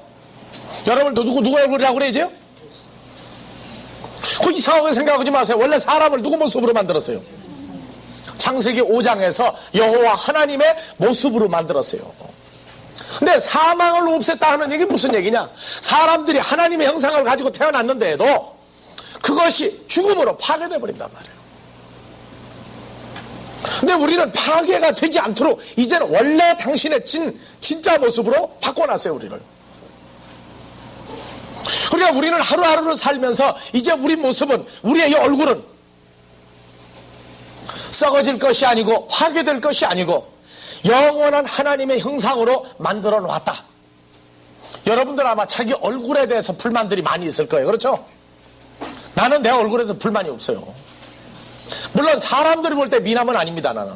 여러분 누구 얼굴이라고 그래 이제요? 그 이상하게 생각하지 마세요. 원래 사람을 누구 모습으로 만들었어요? 창세기 5장에서 여호와 하나님의 모습으로 만들었어요. 근데 사망을 없앴다 하는 얘기 무슨 얘기냐? 사람들이 하나님의 형상을 가지고 태어났는데도 그것이 죽음으로 파괴되어 버린단 말이에요. 근데 우리는 파괴가 되지 않도록 이제는 원래 당신의 진짜 모습으로 바꿔놨어요, 우리를. 그러니까 우리는 하루하루를 살면서 이제 우리 모습은, 우리의 이 얼굴은 썩어질 것이 아니고 파괴될 것이 아니고 영원한 하나님의 형상으로 만들어 놨다. 여러분들 아마 자기 얼굴에 대해서 불만들이 많이 있을 거예요. 그렇죠? 나는 내 얼굴에도 불만이 없어요. 물론 사람들이 볼 때 미남은 아닙니다. 나는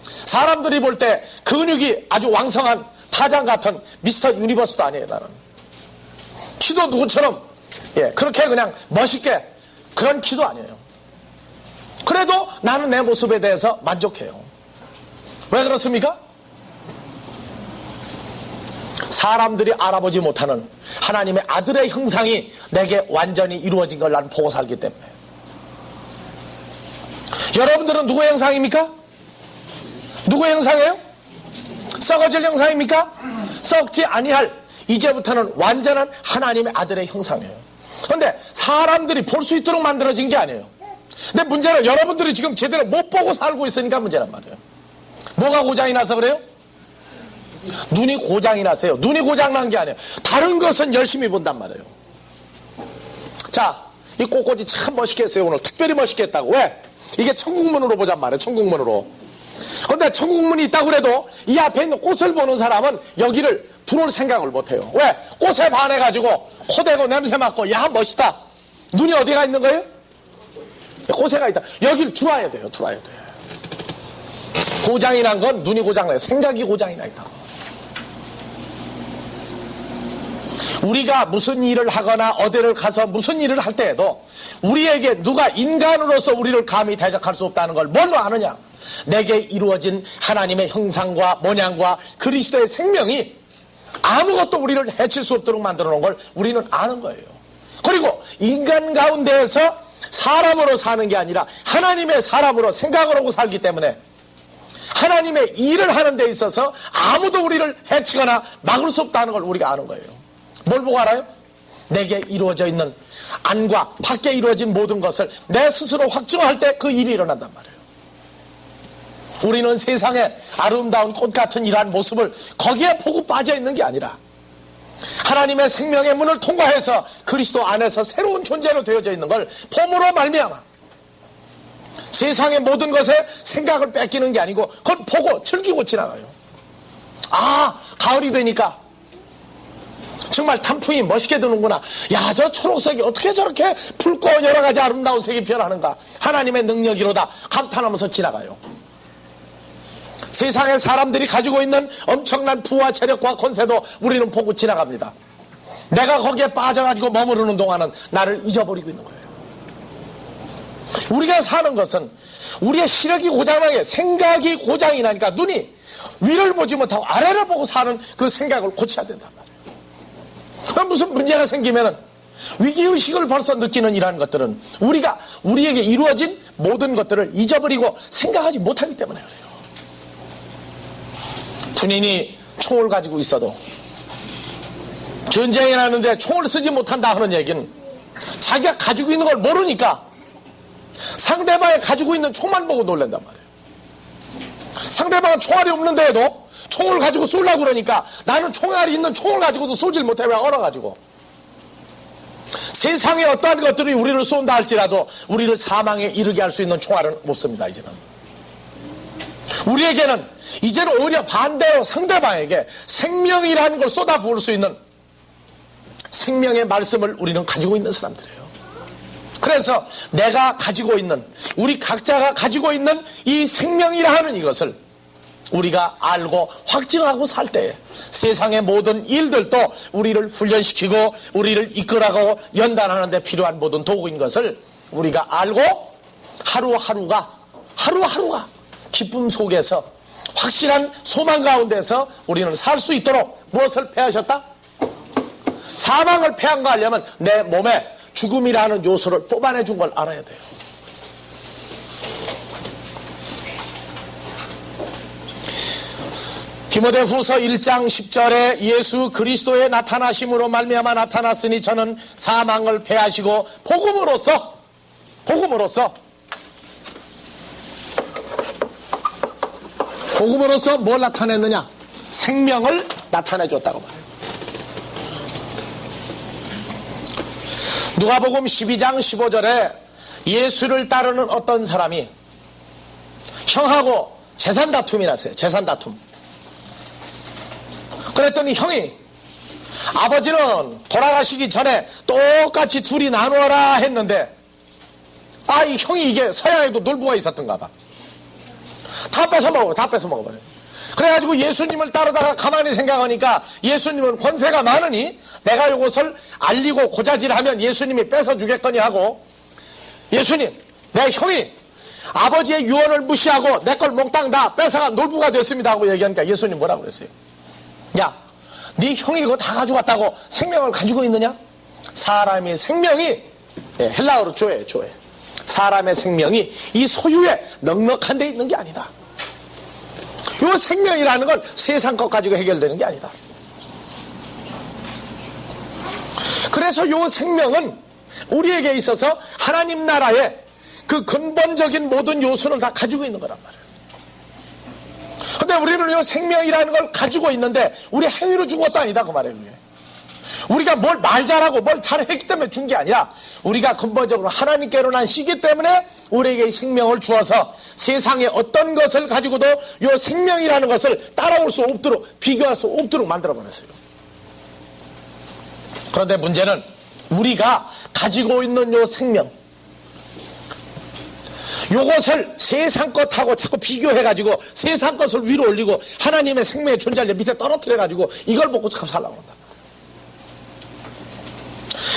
사람들이 볼 때 근육이 아주 왕성한 타장 같은 미스터 유니버스도 아니에요. 나는 키도 누구처럼 그렇게 그냥 멋있게 그런 키도 아니에요. 그래도 나는 내 모습에 대해서 만족해요. 왜 그렇습니까? 사람들이 알아보지 못하는 하나님의 아들의 형상이 내게 완전히 이루어진 걸 나는 보고 살기 때문에. 여러분들은 누구의 형상입니까? 누구의 형상이에요? 썩어질 형상입니까? 썩지 아니할, 이제부터는 완전한 하나님의 아들의 형상이에요. 그런데 사람들이 볼 수 있도록 만들어진 게 아니에요. 근데 문제는 여러분들이 지금 제대로 못 보고 살고 있으니까 문제란 말이에요. 뭐가 고장이 나서 그래요? 눈이 고장이 났어요. 눈이 고장난 게 아니에요. 다른 것은 열심히 본단 말이에요. 자, 이 꽃꽂이 참 멋있게 했어요. 오늘 특별히 멋있게 했다고. 왜? 이게 천국문으로 보잔 말이에요. 천국문으로. 그런데 천국문이 있다고 그래도 이 앞에 있는 꽃을 보는 사람은 여기를 들어올 생각을 못해요. 왜? 꽃에 반해가지고 코대고 냄새 맡고 야 멋있다. 눈이 어디가 있는 거예요? 꽃에가 있다. 여기를 들어와야 돼요. 들어와야 돼. 고장이 난 건 눈이 고장나요. 생각이 고장이 나 있다. 우리가 무슨 일을 하거나 어디를 가서 무슨 일을 할 때에도 우리에게 누가 인간으로서 우리를 감히 대적할 수 없다는 걸 뭘로 아느냐? 내게 이루어진 하나님의 형상과 모양과 그리스도의 생명이 아무것도 우리를 해칠 수 없도록 만들어 놓은 걸 우리는 아는 거예요. 그리고 인간 가운데에서 사람으로 사는 게 아니라 하나님의 사람으로 생각을 하고 살기 때문에 하나님의 일을 하는 데 있어서 아무도 우리를 해치거나 막을 수 없다는 걸 우리가 아는 거예요. 뭘 보고 알아요? 내게 이루어져 있는 안과 밖에 이루어진 모든 것을 내 스스로 확증할 때 그 일이 일어난단 말이에요. 우리는 세상의 아름다운 꽃 같은 이러한 모습을 거기에 보고 빠져 있는 게 아니라 하나님의 생명의 문을 통과해서 그리스도 안에서 새로운 존재로 되어져 있는 걸 봄으로 말미암아 세상의 모든 것에 생각을 뺏기는 게 아니고 그걸 보고 즐기고 지나가요. 아, 가을이 되니까 정말 단풍이 멋있게 드는구나. 야, 저 초록색이 어떻게 저렇게 붉고 여러 가지 아름다운 색이 변하는가. 하나님의 능력이로다 감탄하면서 지나가요. 세상의 사람들이 가지고 있는 엄청난 부와 체력과 권세도 우리는 보고 지나갑니다. 내가 거기에 빠져가지고 머무르는 동안은 나를 잊어버리고 있는 거예요. 우리가 사는 것은 우리의 시력이 고장나게 생각이 고장이 나니까 눈이 위를 보지 못하고 아래를 보고 사는 그 생각을 고쳐야 된단 말이에요. 그럼 무슨 문제가 생기면은 위기의식을 벌써 느끼는 이러한 것들은 우리에게 이루어진 모든 것들을 잊어버리고 생각하지 못하기 때문에 그래요. 군인이 총을 가지고 있어도 전쟁이 나는데 총을 쓰지 못한다 하는 얘기는 자기가 가지고 있는 걸 모르니까 상대방이 가지고 있는 총만 보고 놀란단 말이에요. 상대방은 총알이 없는데도 총을 가지고 쏘려고 그러니까 나는 총알이 있는 총을 가지고도 쏘질 못해. 왜? 얼어가지고. 세상에 어떠한 것들이 우리를 쏜다 할지라도 우리를 사망에 이르게 할 수 있는 총알은 없습니다. 이제는 우리에게는 이제는 오히려 반대로 상대방에게 생명이라는 걸 쏟아부을 수 있는 생명의 말씀을 우리는 가지고 있는 사람들이에요. 그래서 내가 가지고 있는, 우리 각자가 가지고 있는 이 생명이라 하는 이것을 우리가 알고 확증하고 살 때 세상의 모든 일들도 우리를 훈련시키고 우리를 이끌어가고 연단하는 데 필요한 모든 도구인 것을 우리가 알고 하루하루가 기쁨 속에서 확실한 소망 가운데서 우리는 살 수 있도록 무엇을 패하셨다? 사망을 패한가 하려면 내 몸에 죽음이라는 요소를 뽑아내 준 걸 알아야 돼요. 디모데후서 1장 10절에 예수 그리스도의 나타나심으로 말미암아 나타났으니 저는 사망을 패하시고 복음으로써 복음으로서 뭘 나타냈느냐? 생명을 나타내줬다고 말해요. 누가복음 12장 15절에 예수를 따르는 어떤 사람이 형하고 재산 다툼이 났어요. 재산 다툼. 그랬더니 형이 아버지는 돌아가시기 전에 똑같이 둘이 나누어라 했는데 이 형이 이게 서양에도 놀부가 있었던가 봐. 다 뺏어 먹어버려요. 그래가지고 예수님을 따르다가 가만히 생각하니까 예수님은 권세가 많으니 내가 이것을 알리고 고자질하면 예수님이 뺏어주겠거니 하고, 예수님, 내 형이 아버지의 유언을 무시하고 내 걸 몽땅 다 뺏어가 놀부가 됐습니다 하고 얘기하니까 예수님 뭐라고 그랬어요? 야, 네 형이 그거 다 가져갔다고 생명을 가지고 있느냐? 사람의 생명이, 헬라어로 조예요. 사람의 생명이 이 소유에 넉넉한 데 있는 게 아니다. 이 생명이라는 건 세상 것 가지고 해결되는 게 아니다. 그래서 이 생명은 우리에게 있어서 하나님 나라의 그 근본적인 모든 요소를 다 가지고 있는 거란 말이에요. 근데 우리는 이 생명이라는 걸 가지고 있는데 우리 행위로 준 것도 아니다 그 말이에요. 우리가 뭘 말 잘하고 뭘 잘했기 때문에 준 게 아니라 우리가 근본적으로 하나님께로 난 시기 때문에 우리에게 이 생명을 주어서 세상에 어떤 것을 가지고도 이 생명이라는 것을 따라올 수 없도록, 비교할 수 없도록 만들어버렸어요. 그런데 문제는 우리가 가지고 있는 이 생명, 요것을 세상 것하고 자꾸 비교해가지고 세상 것을 위로 올리고 하나님의 생명의 존재를 밑에 떨어뜨려가지고 이걸 먹고 자꾸 살라고 한다.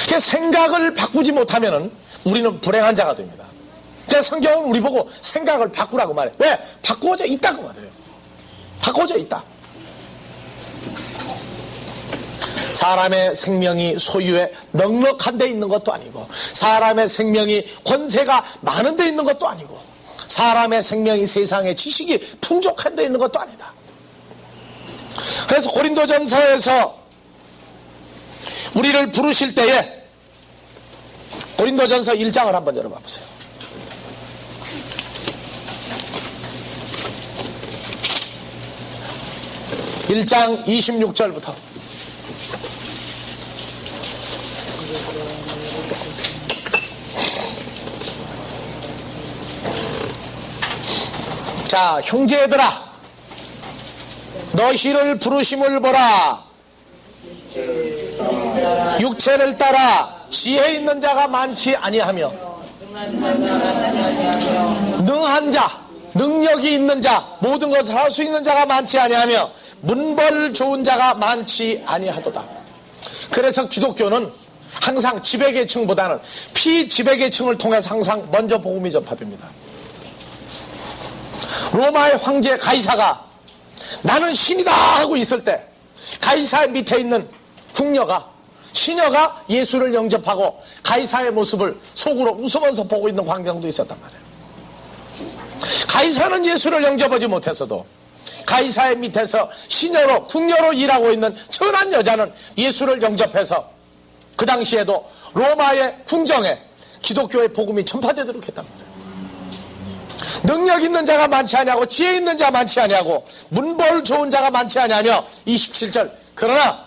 그 생각을 바꾸지 못하면 우리는 불행한 자가 됩니다. 그래서 성경은 우리 보고 생각을 바꾸라고 말해. 왜? 바꾸어져 있다고 말해요. 바꾸어져 있다. 사람의 생명이 소유에 넉넉한 데 있는 것도 아니고, 사람의 생명이 권세가 많은 데 있는 것도 아니고, 사람의 생명이 세상의 지식이 풍족한 데 있는 것도 아니다. 그래서 고린도전서에서 우리를 부르실 때에 고린도전서 1장을 한번 열어봐 보세요. (1장) 26절부터 자, 형제들아, 너희를 부르심을 보라. 육체를 따라 지혜 있는 자가 많지 아니하며, 능한 자, 능력이 있는 자, 모든 것을 할 수 있는 자가 많지 아니하며, 문벌 좋은 자가 많지 아니하도다. 그래서 기독교는 항상 지배계층보다는 피지배계층을 통해서 항상 먼저 복음이 전파됩니다. 로마의 황제 가이사가 나는 신이다 하고 있을 때 가이사 밑에 있는 궁녀가, 시녀가 예수를 영접하고 가이사의 모습을 속으로 웃으면서 보고 있는 광경도 있었단 말이에요. 가이사는 예수를 영접하지 못했어도 가이사의 밑에서 시녀로, 궁녀로 일하고 있는 천한 여자는 예수를 영접해서 그 당시에도 로마의 궁정에 기독교의 복음이 전파되도록 했단 말이에요. 능력 있는 자가 많지 아니하고 지혜 있는 자가 많지 아니하고 문벌 좋은 자가 많지 아니하며, 27절, 그러나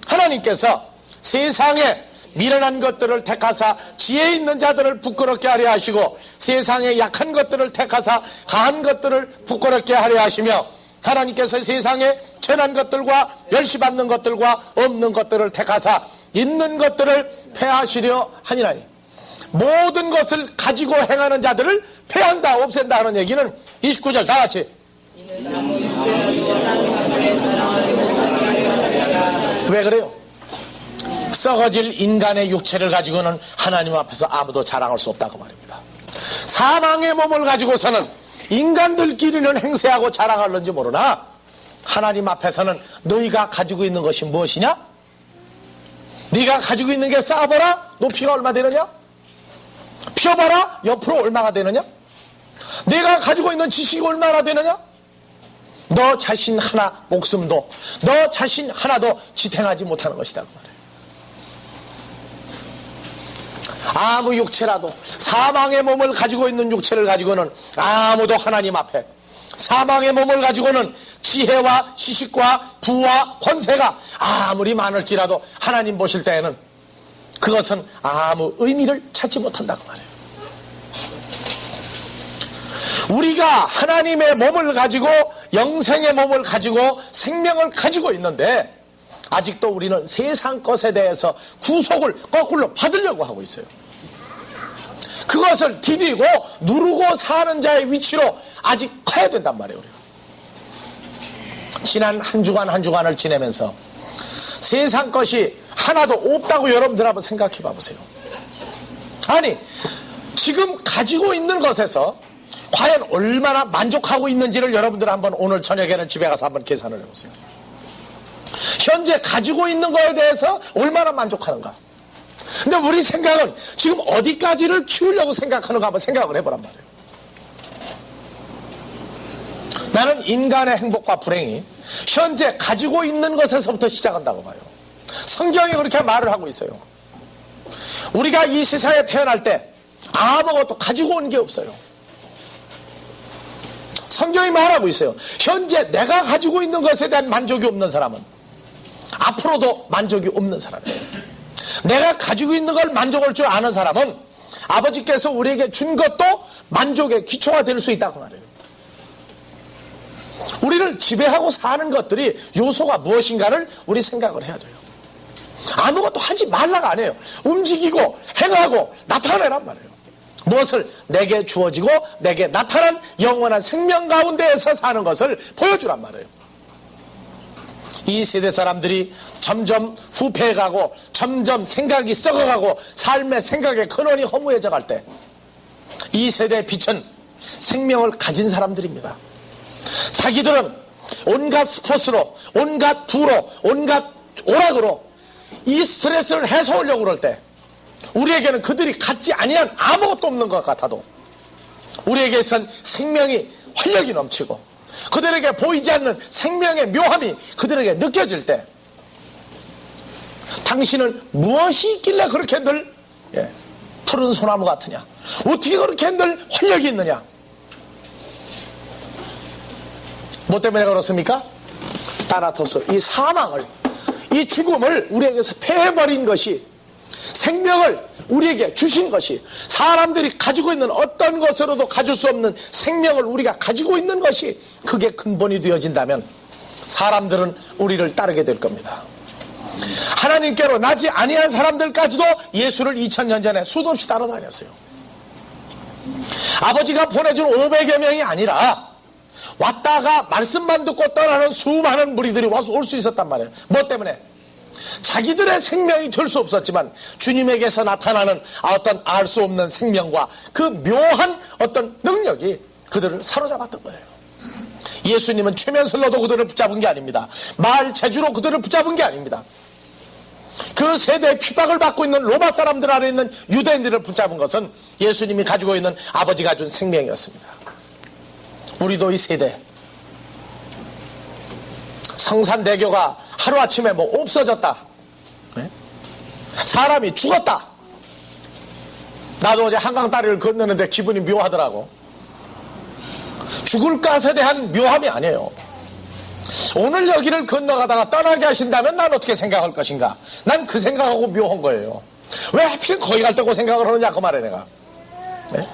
하나님께서 세상에 미련한 것들을 택하사 지혜 있는 자들을 부끄럽게 하려 하시고, 세상에 약한 것들을 택하사 강한 것들을 부끄럽게 하려 하시며, 하나님께서 세상에 천한 것들과 멸시받는 것들과 없는 것들을 택하사 있는 것들을 폐하시려 하니라니. 모든 것을 가지고 행하는 자들을 폐한다, 없앤다 하는 얘기는 29절 다 같이. 왜 그래요? 썩어질 인간의 육체를 가지고는 하나님 앞에서 아무도 자랑할 수 없다고 말입니다. 사망의 몸을 가지고서는 인간들끼리는 행세하고 자랑할는지 모르나 하나님 앞에서는 너희가 가지고 있는 것이 무엇이냐? 네가 가지고 있는 게 쌓아봐라, 높이가 얼마 되느냐? 펴봐라, 옆으로 얼마가 되느냐? 내가 가지고 있는 지식이 얼마나 되느냐? 너 자신 하나 목숨도, 너 자신 하나도 지탱하지 못하는 것이다 그 말이에요. 아무 육체라도 사망의 몸을 가지고 있는 육체를 가지고는 아무도 하나님 앞에 사망의 몸을 가지고는 지혜와 지식과 부와 권세가 아무리 많을지라도 하나님 보실 때에는 그것은 아무 의미를 찾지 못한다고 말해요. 우리가 하나님의 몸을 가지고 영생의 몸을 가지고 생명을 가지고 있는데 아직도 우리는 세상 것에 대해서 구속을 거꾸로 받으려고 하고 있어요. 그것을 디디고 누르고 사는 자의 위치로 아직 가야 된단 말이에요. 우리가. 지난 한 주간을 지내면서 세상 것이 하나도 없다고 여러분들 한번 생각해 봐보세요. 아니 지금 가지고 있는 것에서 과연 얼마나 만족하고 있는지를 여러분들 한번 오늘 저녁에는 집에 가서 한번 계산을 해보세요. 현재 가지고 있는 거에 대해서 얼마나 만족하는가. 근데 우리 생각은 지금 어디까지를 키우려고 생각하는가 한번 생각을 해보란 말이에요. 나는 인간의 행복과 불행이 현재 가지고 있는 것에서부터 시작한다고 봐요. 성경이 그렇게 말을 하고 있어요. 우리가 이 세상에 태어날 때 아무것도 가지고 온 게 없어요. 성경이 말하고 있어요. 현재 내가 가지고 있는 것에 대한 만족이 없는 사람은 앞으로도 만족이 없는 사람이에요. 내가 가지고 있는 걸 만족할 줄 아는 사람은 아버지께서 우리에게 준 것도 만족의 기초가 될 수 있다고 말해요. 우리를 지배하고 사는 것들이 요소가 무엇인가를 우리 생각을 해야 돼요. 아무것도 하지 말라가 아니에요. 움직이고 행하고 나타내란 말이에요. 무엇을? 내게 주어지고 내게 나타난 영원한 생명 가운데에서 사는 것을 보여주란 말이에요. 이 세대 사람들이 점점 후패해가고 점점 생각이 썩어가고 삶의 생각의 근원이 허무해져 갈 때 이 세대의 빛은 생명을 가진 사람들입니다. 자기들은 온갖 스포츠로 온갖 부로 온갖 오락으로 이 스트레스를 해소하려고 그럴 때 우리에게는 그들이 갖지 아니한 아무것도 없는 것 같아도 우리에게선 생명이 활력이 넘치고 그들에게 보이지 않는 생명의 묘함이 그들에게 느껴질 때 당신은 무엇이 있길래 그렇게 늘 푸른 소나무 같으냐? 어떻게 그렇게 늘 활력이 있느냐? 뭐 때문에 그렇습니까? 따라서서 이 사망을 이 죽음을 우리에게서 패해버린 것이 생명을 우리에게 주신 것이 사람들이 가지고 있는 어떤 것으로도 가질 수 없는 생명을 우리가 가지고 있는 것이 그게 근본이 되어진다면 사람들은 우리를 따르게 될 겁니다. 하나님께로 나지 아니한 사람들까지도 예수를 2000년 전에 수도 없이 따라다녔어요. 아버지가 보내준 500여 명이 아니라 왔다가 말씀만 듣고 떠나는 수많은 무리들이 와서 올 수 있었단 말이에요. 뭐 때문에? 자기들의 생명이 될 수 없었지만 주님에게서 나타나는 어떤 알 수 없는 생명과 그 묘한 어떤 능력이 그들을 사로잡았던 거예요. 예수님은 최면슬로도 그들을 붙잡은 게 아닙니다. 말 재주로 그들을 붙잡은 게 아닙니다. 그 세대의 핍박을 받고 있는 로마 사람들 안에 있는 유대인들을 붙잡은 것은 예수님이 가지고 있는 아버지가 준 생명이었습니다. 우리도 이 세대 성산대교가 하루아침에 뭐 없어졌다, 사람이 죽었다. 나도 어제 한강다리를 건너는데 기분이 묘하더라고. 죽을 것에 대한 묘함이 아니에요. 오늘 여기를 건너가다가 떠나게 하신다면 난 어떻게 생각할 것인가? 난 그 생각하고 묘한 거예요. 왜 하필 거기 갈 때고 생각을 하느냐 그 말에 내가. 네?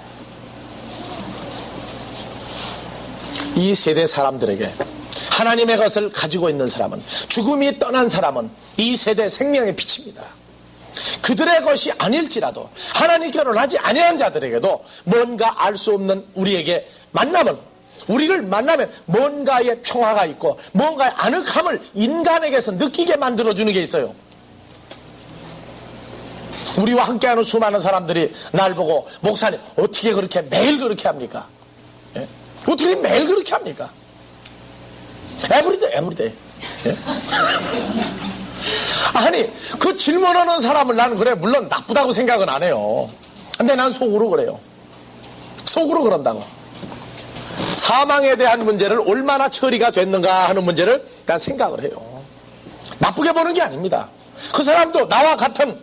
이 세대 사람들에게 하나님의 것을 가지고 있는 사람은, 죽음이 떠난 사람은 이 세대 생명의 빛입니다. 그들의 것이 아닐지라도 하나님께로 나지 아니한 자들에게도 뭔가 알 수 없는 우리에게 만남은, 우리를 만나면 뭔가의 평화가 있고 뭔가의 아늑함을 인간에게서 느끼게 만들어주는 게 있어요. 우리와 함께하는 수많은 사람들이 날 보고 목사님 어떻게 그렇게 매일 그렇게 합니까? 예? 어떻게 매일 그렇게 합니까? 에브리데이. 예? 아니 그 질문하는 사람을 나는 그래 물론 나쁘다고 생각은 안 해요. 근데 난 속으로 그래요. 속으로 그런다고. 사망에 대한 문제를 얼마나 처리가 됐는가 하는 문제를 난 생각을 해요. 나쁘게 보는 게 아닙니다. 그 사람도 나와 같은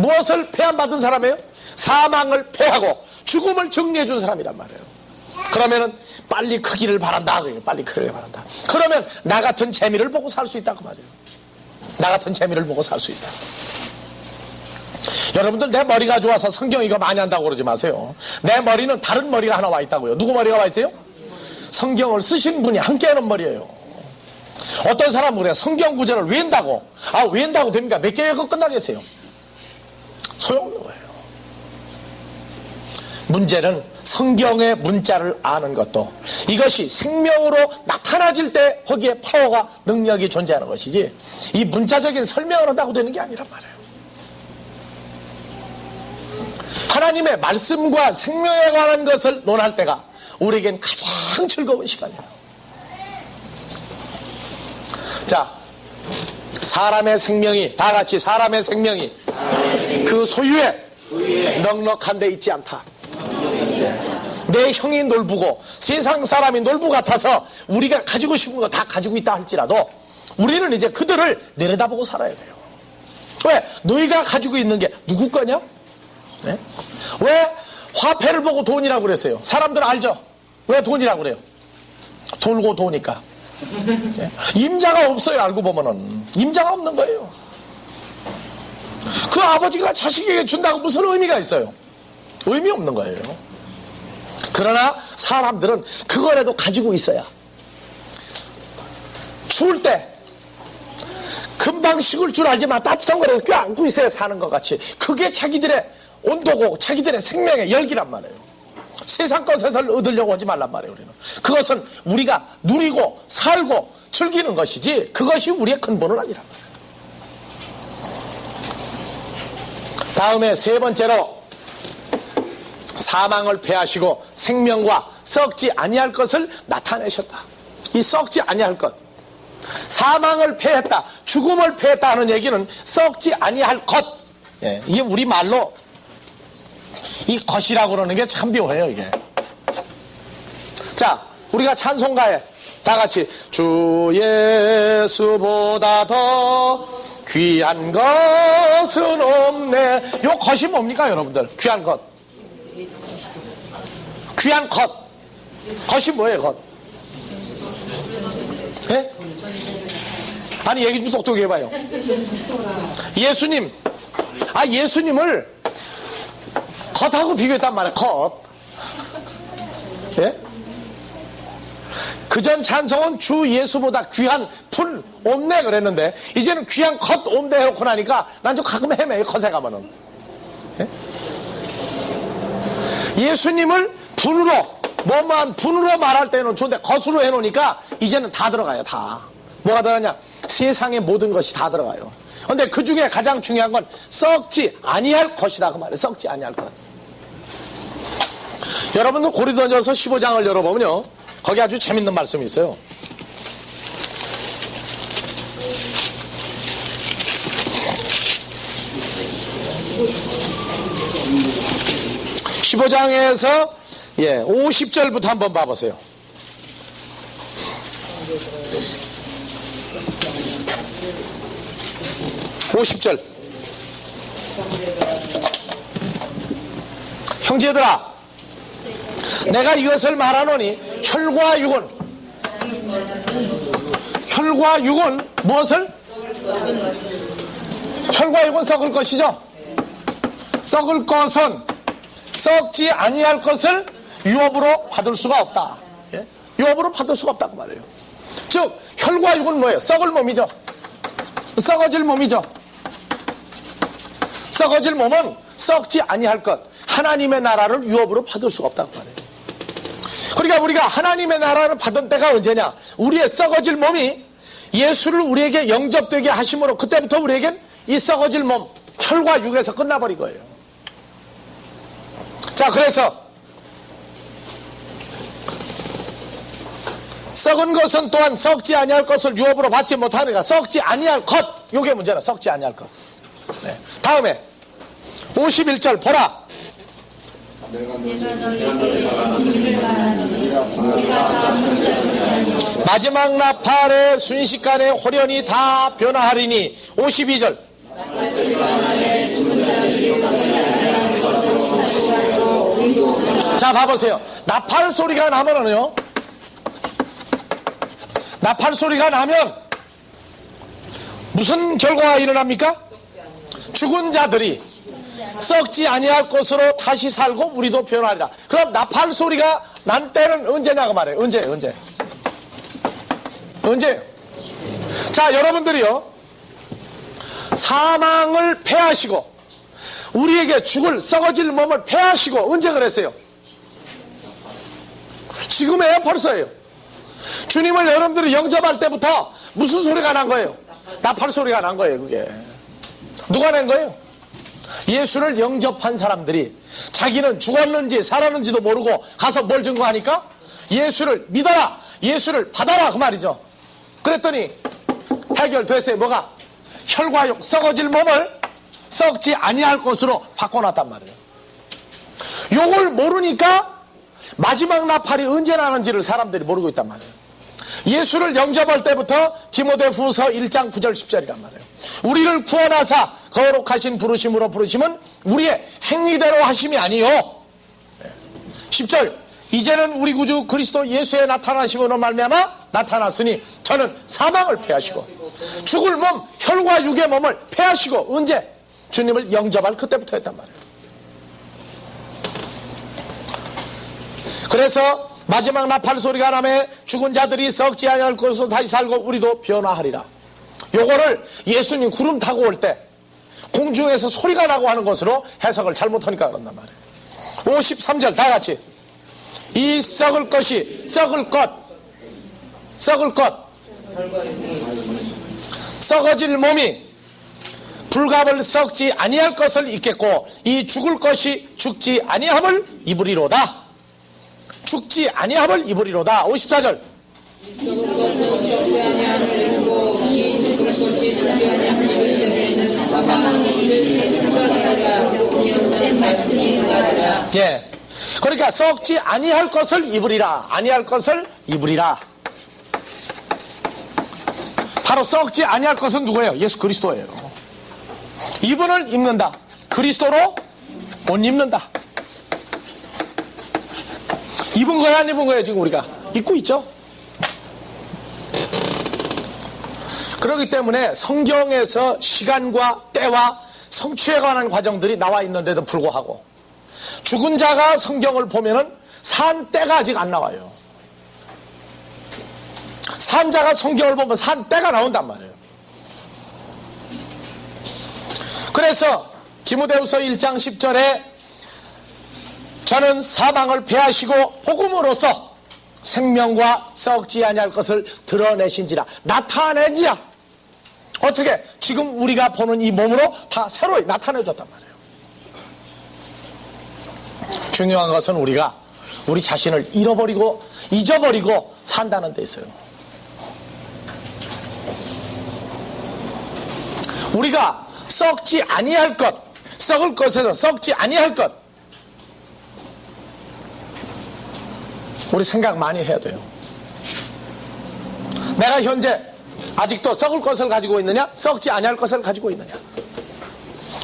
무엇을 패한받은 사람이에요? 사망을 패하고 죽음을 정리해 준 사람이란 말이에요. 그러면은 빨리 크기를 바란다. 빨리 크기를 바란다. 그러면 나 같은 재미를 보고 살 수 있다 그 말이에요. 나 같은 재미를 보고 살 수 있다. 여러분들 내 머리가 좋아서 성경 이거 많이 한다고 그러지 마세요. 내 머리는 다른 머리가 하나 와 있다고요. 누구 머리가 와 있어요? 성경을 쓰신 분이 함께 하는 머리예요. 어떤 사람은 그래요. 성경 구절을 외운다고. 외운다고 됩니까? 몇 개 외고 끝나겠어요? 소용없는 거예요. 문제는 성경의 문자를 아는 것도 이것이 생명으로 나타나질 때 거기에 파워가 능력이 존재하는 것이지 이 문자적인 설명을 한다고 되는 게 아니란 말이에요. 하나님의 말씀과 생명에 관한 것을 논할 때가 우리에겐 가장 즐거운 시간이에요. 자, 사람의 생명이 다 같이 사람의 생명이 그 소유에 넉넉한 데 있지 않다. 내 형이 놀부고 세상 사람이 놀부 같아서 우리가 가지고 싶은 거 다 가지고 있다 할지라도 우리는 이제 그들을 내려다보고 살아야 돼요. 왜? 너희가 가지고 있는 게 누구 거냐? 네? 왜 화폐를 보고 돈이라고 그랬어요? 사람들은 알죠? 왜 돈이라고 그래요? 돌고 도니까. 임자가 없어요. 알고 보면은 임자가 없는 거예요. 그 아버지가 자식에게 준다고 무슨 의미가 있어요? 의미 없는 거예요. 그러나 사람들은 그거라도 가지고 있어야 추울 때 금방 식을 줄 알지만 따뜻한 거라도 껴안고 있어야 사는 것 같이 그게 자기들의 온도고 자기들의 생명의 열기란 말이에요. 세상 것을 얻으려고 하지 말란 말이에요. 우리는 그것은 우리가 누리고 살고 즐기는 것이지 그것이 우리의 근본은 아니란 말이에요. 다음에 세 번째로 사망을 패하시고 생명과 썩지 아니할 것을 나타내셨다. 이 썩지 아니할 것, 사망을 패했다, 죽음을 패했다 하는 얘기는 썩지 아니할 것. 이게 우리 말로 이 것이라고 그러는 게 참 묘해요. 이게. 자, 우리가 찬송가에 다 같이 주 예수보다 더 귀한 것은 없네. 요 것이 뭡니까 여러분들? 귀한 것. 귀한 것. 것이 뭐예요, 것? 예? 아니, 얘기 좀 똑똑히 해봐요. 예수님. 예수님을 겉하고 비교했단 말이에요, 겉. 예? 그전 찬송은 주 예수보다 귀한 분 없네 그랬는데, 이제는 귀한 겉 없네 해놓고 나니까 난 좀 가끔 헤매요, 겉에 가면은. 예? 예수님을 뭐만 분으로 말할 때는 좋은데 겉으로 해놓으니까 이제는 다 들어가요. 다. 뭐가 들어가냐? 세상의 모든 것이 다 들어가요. 근데 그 중에 가장 중요한 건 썩지 아니할 것이다 그 말이에요. 썩지 아니할 것. 여러분들 고린도전서 15장을 열어보면요, 거기 아주 재밌는 말씀이 있어요. (15장에서) 50절부터 한번 봐보세요. 50절. 형제들아, 내가 이것을 말하노니 혈과 육은 무엇을? 혈과 육은 썩을 것이죠. 썩을 것은 썩지 아니할 것을 유업으로 받을 수가 없다. 예? 유업으로 받을 수가 없다고 말해요. 즉 혈과 육은 뭐예요? 썩을 몸이죠. 썩어질 몸이죠. 썩어질 몸은 썩지 아니할 것, 하나님의 나라를 유업으로 받을 수가 없다고 말해요. 그러니까 우리가 하나님의 나라를 받은 때가 언제냐? 우리의 썩어질 몸이 예수를 우리에게 영접되게 하심으로 그때부터 우리에겐 이 썩어질 몸, 혈과 육에서 끝나버린 거예요. 자, 그래서 썩은 것은 또한 썩지 아니할 것을 유업으로 받지 못하니까 썩지 아니할 것, 요게 문제라. 썩지 아니할 것. 네. 다음에 51절 보라. 마지막 나팔의 순식간에 홀연히 다 변화하리니. 52절 자, 봐보세요. 나팔 소리가 나면은요, 나팔 소리가 나면 무슨 결과가 일어납니까? 죽은 자들이 썩지 아니할 것으로 다시 살고 우리도 변하리라. 그럼 나팔 소리가 난 때는 언제냐고 말해요. 언제? 자, 여러분들이요, 사망을 패하시고 우리에게 죽을 썩어질 몸을 패하시고 언제 그랬어요? 지금이에요? 벌써예요? 주님을 여러분들이 영접할 때부터 무슨 소리가 난 거예요? 나팔 소리가 난 거예요. 그게 누가 낸 거예요? 예수를 영접한 사람들이 자기는 죽었는지 살았는지도 모르고 가서 뭘 증거하니까? 예수를 믿어라, 예수를 받아라, 그 말이죠. 그랬더니 해결됐어요. 뭐가? 혈과육, 썩어질 몸을 썩지 아니할 것으로 바꿔놨단 말이에요. 요걸 모르니까 마지막 나팔이 언제 나는지를 사람들이 모르고 있단 말이에요. 예수를 영접할 때부터 디모데후서 1장 9절 10절이란 말이에요. 우리를 구원하사 거룩하신 부르심으로 부르심은 우리의 행위대로 하심이 아니요. 10절, 이제는 우리 구주 그리스도 예수의 나타나심으로 말미암아 나타났으니 저는 사망을 패하시고 죽을 몸, 혈과 육의 몸을 패하시고 언제? 주님을 영접할 그때부터 했단 말이에요. 그래서 마지막 나팔 소리가 나매 죽은 자들이 썩지 아니할 것으로 다시 살고 우리도 변화하리라. 요거를 예수님 구름 타고 올 때 공중에서 소리가 나고 하는 것으로 해석을 잘못하니까 그런단 말이에요. 53절 다 같이. 이 썩을 것이 썩을 것 썩어질 몸이 불갑을 썩지 아니할 것을 입겠고 이 죽을 것이 죽지 아니함을 입으리로다. 죽지 아니함을 입으리로다. 54절. 예. 그러니까 썩지 아니할 것을 입으리라. 아니할 것을 입으리라. 바로 썩지 아니할 것은 누구예요? 예수 그리스도예요. 이분을 입는다. 그리스도로 못 입는다. 입은 거야, 안 입은 거예요? 지금 우리가 입고 있죠. 그렇기 때문에 성경에서 시간과 때와 성취에 관한 과정들이 나와 있는데도 불구하고 죽은 자가 성경을 보면은 산 때가 아직 안 나와요. 산 자가 성경을 보면 산 때가 나온단 말이에요. 그래서 디모데후서 1장 10절에 저는 사망을 패하시고 복음으로써 생명과 썩지 아니할 것을 드러내신지라. 나타내지야. 어떻게? 지금 우리가 보는 이 몸으로 다 새로 나타내줬단 말이에요. 중요한 것은 우리가 우리 자신을 잃어버리고 잊어버리고 산다는 데 있어요. 우리가 썩지 아니할 것, 썩을 것에서 썩지 아니할 것, 우리 생각 많이 해야 돼요. 내가 현재 아직도 썩을 것을 가지고 있느냐, 썩지 아니할 것을 가지고 있느냐.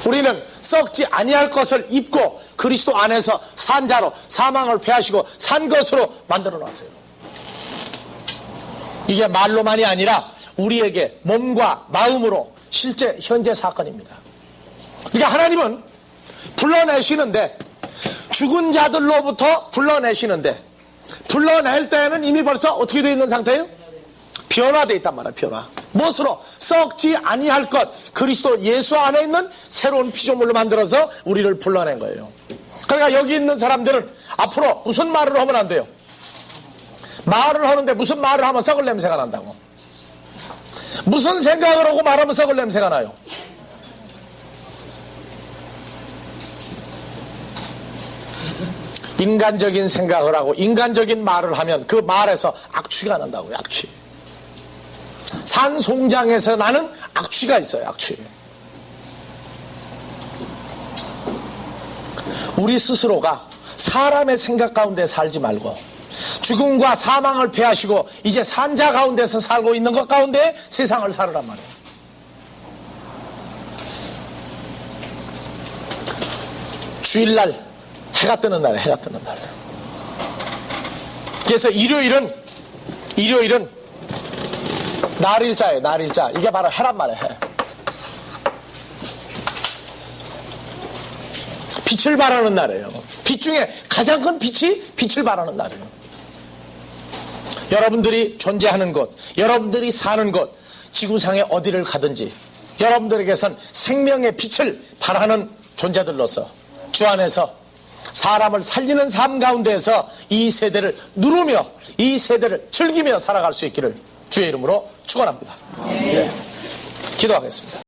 우리는 썩지 아니할 것을 입고 그리스도 안에서 산 자로 사망을 패하시고 산 것으로 만들어 놨어요. 이게 말로만이 아니라 우리에게 몸과 마음으로 실제 현재 사건입니다. 그러니까 하나님은 불러내시는데, 죽은 자들로부터 불러내시는데, 불러낼 때에는 이미 벌써 어떻게 되어 있는 상태예요? 변화되어 있단 말이에요. 변화. 무엇으로? 썩지 아니할 것, 그리스도 예수 안에 있는 새로운 피조물로 만들어서 우리를 불러낸 거예요. 그러니까 여기 있는 사람들은 앞으로 무슨 말을 하면 안 돼요? 말을 하는데 무슨 말을 하면 썩을 냄새가 난다고. 무슨 생각을 하고 말하면 썩을 냄새가 나요? 인간적인 생각을 하고 인간적인 말을 하면 그 말에서 악취가 난다고요. 악취. 산송장에서 나는 악취가 있어요. 악취. 우리 스스로가 사람의 생각 가운데 살지 말고 죽음과 사망을 패하시고 이제 산자 가운데서 살고 있는 것 가운데 세상을 살으란 말이에요. 주일날 해가 뜨는 날에 해가 뜨는 날 그래서 일요일은 날일자예요. 날일자. 이게 바로 해란 말이에요. 해. 빛을 발하는 날이에요. 빛 중에 가장 큰 빛이 빛을 발하는 날이에요. 여러분들이 존재하는 곳, 여러분들이 사는 곳, 지구상에 어디를 가든지 여러분들에게선 생명의 빛을 발하는 존재들로서 주 안에서 사람을 살리는 삶 가운데에서 이 세대를 누르며 이 세대를 즐기며 살아갈 수 있기를 주의 이름으로 축원합니다. 네. 기도하겠습니다.